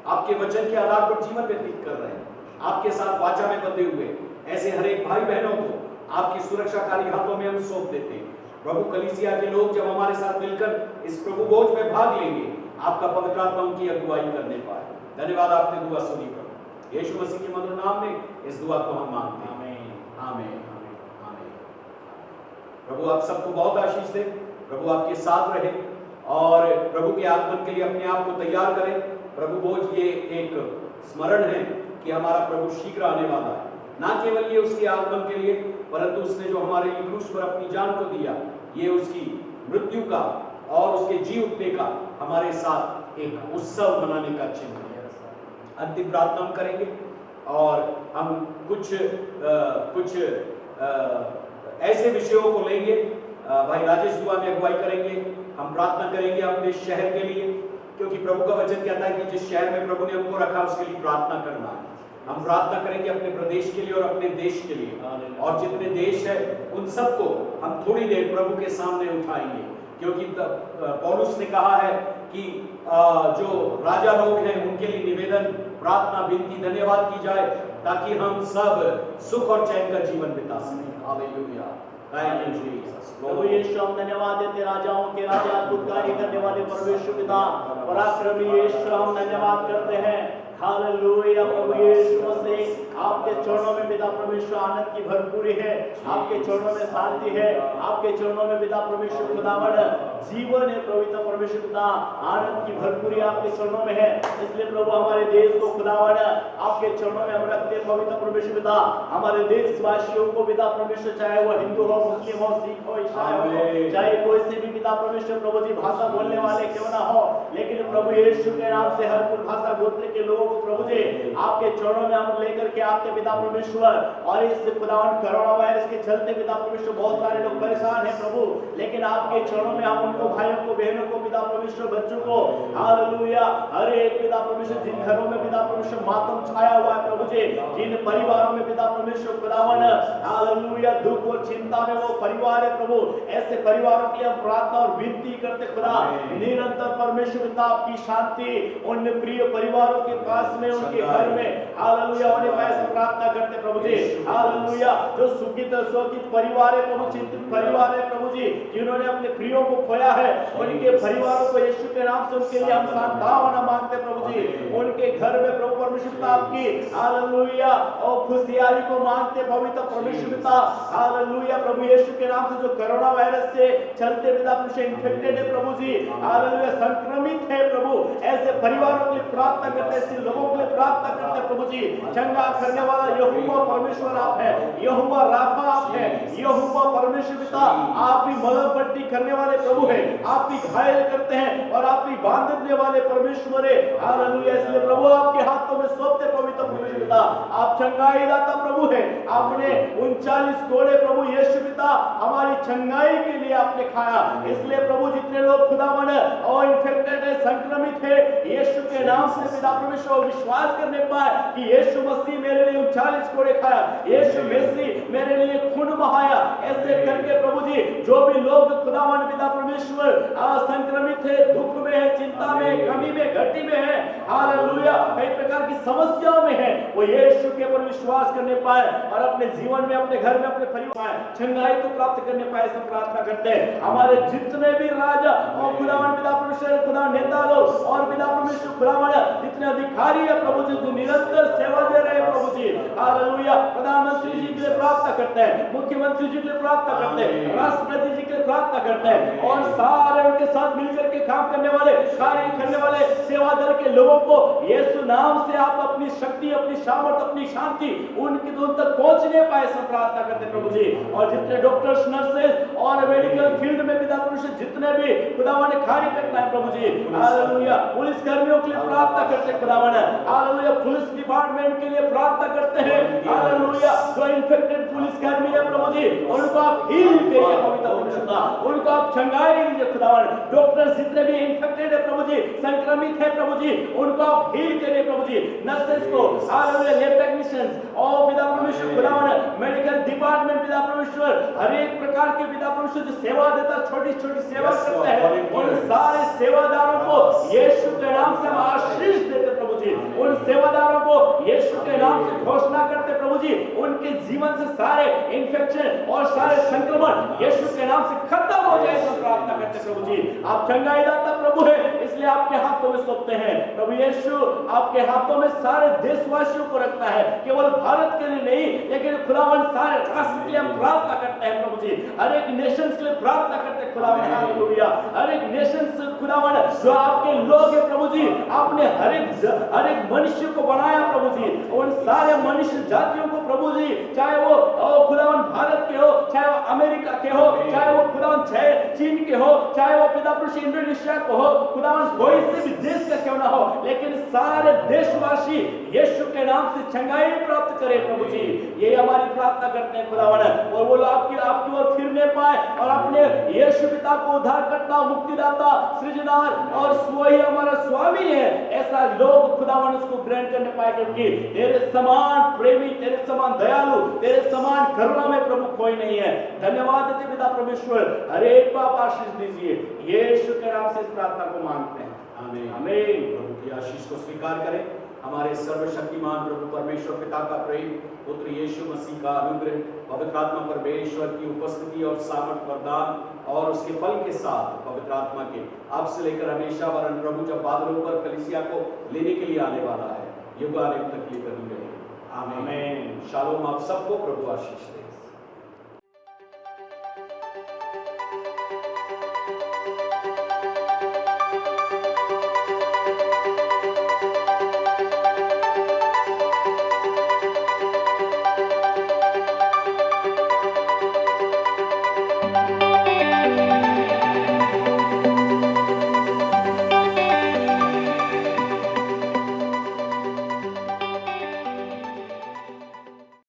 आपके वचन के आधार पर जीवन व्यतीत कर रहे हैं, आपके साथ वाचा में बंधे हुए, ऐसे हर एक भाई बहनों को आपकी सुरक्षाकारी हाथों में हम सौंप देते हैं। प्रभु कलीसिया के लोग जब हमारे साथ मिलकर इस प्रभु भोज में भाग लेंगे आपका पवित्र आत्मा उनकी अगुवाई करने पाए। धन्यवाद आपने दुआ सुनी प्रभु यीशु मसीह के मधुर नाम में इस दुआ को हम मांगते हैं, आमीन, आमीन, आमीन, आमीन। प्रभु आप सबको बहुत आशीष दे, प्रभु आपके साथ रहे और प्रभु के आगमन के लिए अपने आप को तैयार करें। प्रभु भोज ये एक स्मरण है कि हमारा प्रभु शीघ्र आने वाला है। ना केवल ये उसके आगमन के लिए परंतु उसने जो हमारे लिए क्रूस पर अपनी जान को दिया, ये उसकी मृत्यु का और उसके जी उठने का हमारे साथ एक उत्सव मनाने का चिन्ह है। अंतिम प्रार्थना करेंगे और हम कुछ ऐसे विषयों को लेंगे। भाई राजेश दुआ में अगुवाई करेंगे। हम प्रार्थना करेंगे अपने शहर के लिए, क्योंकि प्रभु का वचन कहता है कि जिस शहर में प्रभु ने हमको रखा उसके लिए प्रार्थना करना है। हम प्रार्थना करेंगे अपने प्रदेश के लिए और अपने देश के लिए, और जितने देश है उन सबको हम थोड़ी देर प्रभु के सामने उठाएंगे, क्योंकि पौलुस ने कहा है कि जो राजा लोग हैं उनके लिए निवेदन, प्रार्थना, विनती, धन्यवाद की जाए ताकि हम सब सुख और चैन का जीवन बिता सकें। Hallelujah, thank you Jesus. प्रभु यीशु हम धन्यवाद देते राजाओं के राजा, अद्भुतकारी करने वाले परमेश्वर पिता, पराक्रमी यीशु हम धन्यवाद करते हैं। हालेलुया प्रभु यीशु मसीह, आपके चरणों में पिता परमेश्वर आनंद की भरपूरी है, आपके चरणों में शांति है, आपके चरणों में पिता परमेश्वर खुदावन जीवन है। पवित्र परमेश्वर पिता आनंद की भरपूरी आपके चरणों में है, इसलिए प्रभु हमारे देश को खुदावन आपके चरणों में हम रखते हैं। पवित्र परमेश्वर पिता हमारे देशवासियों को पिता परमेश्वर, चाहे वो हिंदू हो मुस्लिम हो, सिख हो, ईसाई हो, आमीन। चाहे कोई से भी पिता परमेश्वर प्रभु जी भाषा बोलने वाले क्यों ना हो, लेकिन प्रभु यीशु के नाम से हर कुल भाषा गोत्र के लोगों को प्रभु जी आपके चरणों में हम लेकर के आते पिता परमेश्वर। और इस खुदावन कोरोना वायरस के चलते पिता परमेश्वर बहुत सारे लोग परेशान हैं प्रभु, लेकिन आपके चरणों में हम उनको भाइयों को, बहनों को, पिता परमेश्वर, बच्चों को, हालेलुया, हर एक पिता परमेश्वर जिन घरों में पिता परमेश्वर मातम छाया हुआ है प्रभु जी, जिन परिवारों में पिता परमेश्वर खुदावन हालेलुया दुख और चिंता में वो परिवार है प्रभु, ऐसे परिवारों की हम प्रार्थना और विनती करते खुदा, निरंतर परमेश्वर पिता आपकी शांति उन प्रिय परिवारों के पास में, उनके घर में हालेलुया होने पाए ऐसे प्रार्थना करते प्रभु जी। हालेलुया, जो सुखित शोकित परिवार है प्रभु, चिंतित परिवार है प्रभु जी, जिन्होंने अपने प्रियों को खोया है, उनके परिवारों को यीशु के नाम से उनके लिए हम सांत्वना मांगते प्रभु जी। उनके घर में प्रभु परमेश्वर पिता आपकी हालेलुया और खुशहाली को मांगते पवित्र परमेश्वर पिता। हालेलुया, प्रभु यीशु के नाम से जो कोरोना वायरस से चलते पिता परमेश्वर इन्फेक्टेड है प्रभु जी, हालेलुया संक्रमित है प्रभु, ऐसे परिवारों के लिए प्रार्थना करते, ऐसे लोगों के लिए प्रार्थना करते प्रभु जी। चंगा करने वाला यहोवा परमेश्वर आप है, यहोवा राफा आप है, यहोवा परमेश्वर पिता आप ही मलम पट्टी करने वाले प्रभु है, आप ही घायल करते हैं और आप ही बांधने वाले परमेश्वर है। हालेलुया, इसलिए प्रभु आपके हाथों में सौंपते पवित्र परमेश्वर पिता, आप चंगाई दाता प्रभु है। आपने 39 कोड़े प्रभु यीशु पिता हमारी चंगाई के लिए आपने खाया, इसलिए प्रभु जितने लोग खुदावन और इन्फेक्टेड है, संक्रमित है, यीशु के नाम से पिता परमेश्वर विश्वास करने पाए कि यीशु मसीह मेरे लिए 39 कोड़े खाया, यीशु मसीह मेरे लिए खून बहाया, ऐसे करके प्रभु जी जो भी लोग खुदावन पिता परमेश्वर संक्रमित है, दुख में है, चिंता में, कमी में, घटी में है, हालेलुया कई प्रकार की समस्याओं में है, वो यीशु के ऊपर विश्वास करने पाए और अपने जीवन में, अपने घर में, अपने परिवार में चंगाई को प्राप्त करने पाए, सब प्रार्थना करते हैं। हमारे जितने भी राजा और खुदावन पिता परमेश्वर, खुदा नेता लोग और पिता परमेश्वर खुदावन जितने अधिकारी है प्रभु जी, जो निरंतर सेवा दे रहे हैं प्रभु जी, हालेलुया प्रधानमंत्री जी के लिए प्रार्थना करते हैं, मुख्यमंत्री जी के लिए प्रार्थना करते हैं, राष्ट्रपति जी के लिए प्रार्थना करते हैं और सारे उनके साथ मिलकर के काम करने वाले, कार्य करने वाले सेवा दल के लोगों को यीशु नाम से आप अपनी शक्ति, अपनी सामर्थ, अपनी शांति उनके दूर तक पहुंचने पाए, सब प्रार्थना करते प्रभु जी। और जितने डॉक्टर्स, नर्सेस और मेडिकल फील्ड में पिता परमेश्वर जितने भी खुदावन ने कार्य करना है प्रभु जी, हालेलुया पुलिस कर्मियों के लिए प्रार्थना करते हैं खुदावन, हालेलुया पुलिस डिपार्टमेंट के लिए प्रार्थना करते हैं, हालेलुया जो इन्फेक्टेड पुलिस कर्मी है प्रभु जी उनको आप हील करिए पवित्र परमेश्वर, उनको आप चंगाई दीजिए खुदावन। डॉक्टर्स जितने भी इन्फेक्टेड है प्रभु जी, संक्रमित है प्रभु जी, उनको आप हील करिए प्रभु जी। नर्सेस को हालेलुया, लैब टेक्नीशियंस और पिता परमेश्वर खुदावन मेडिकल डिपार्टमेंट पिता परमेश्वर हर एक प्रकार के पिता परमेश्वर जो सेवा देता, छोटी छोटी सेवा करते हैं, उन सारे सेवादारों को यीशु के नाम से हम आशीष देते प्रभु जी। उन सेवादारों को यीशु के नाम से घोषणा करते प्रभु जी, उनके जीवन से सारे इन्फेक्शन और सारे संक्रमण यीशु के नाम से खत्म हो जाए, सब प्रार्थना करते प्रभु जी। आप चंगाई दाता प्रभु है, इसलिए आपके हाथों में सौंपते हैं प्रभु यीशु, आपके हाथों में सारे देशवासियों को रखता है, केवल भारत के लिए नहीं लेकिन खुदावन सारे राष्ट्र के लिए हम प्रार्थना करते हैं प्रभु जी, हर एक नेशंस के लिए प्रार्थना करते हैं खुदावन, हालेलुया हर एक नेशंस खुदावन जो आपके लोग हैं प्रभु जी, आपने हर एक मनुष्य को बनाया प्रभु जी, उन सारे मनुष्य जातियों को प्रभु जी, चाहे वो खुदावन भारत के हो, चाहे वो अमेरिका के हो, चाहे वो खुदावन चीन के हो, चाहे वो पिता पुरुष इंडोनेशिया को हो, खुदावन कोई से भी देश का क्यों ना हो, लेकिन सारे देशवासी यीशु के नाम से चंगाई प्राप्त करें प्रभु जी, ये हमारी प्रार्थना करते हैं खुदावन। और वो आपकी ओर फिरने पाए और अपने यीशु पिता को उद्धार करता, मुक्तिदाता, सृजनहार और वही हमारा स्वामी है, ऐसा लोग खुदावन उसको ग्रहण करने पाए, क्योंकि तेरे समान प्रेमी, तेरे समान दयालु, तेरे समान करुणा में प्रभु कोई नहीं है। धन्यवाद देते पिता परमेश्वर, हर एक को आप आशीष दीजिए, यीशु के नाम से इस प्रार्थना को मांगते हैं, आमीन आमीन। प्रभु की आशीष को स्वीकार करें। हमारे सर्वशक्तिमान प्रभु परमेश्वर पिता का प्रेम, पुत्र यीशु मसीह का अनुग्रह, पवित्र आत्मा परमेश्वर की उपस्थिति और सामर्थ वरदान और उसके फल के साथ पवित्र आत्मा के अब से लेकर हमेशा वरन प्रभु जब बादलों पर कलीसिया को लेने के लिए आने वाला है, युगानुग तक ये बनी रहे। आमीन। शालोम आप सबको प्रभु आशीष दे।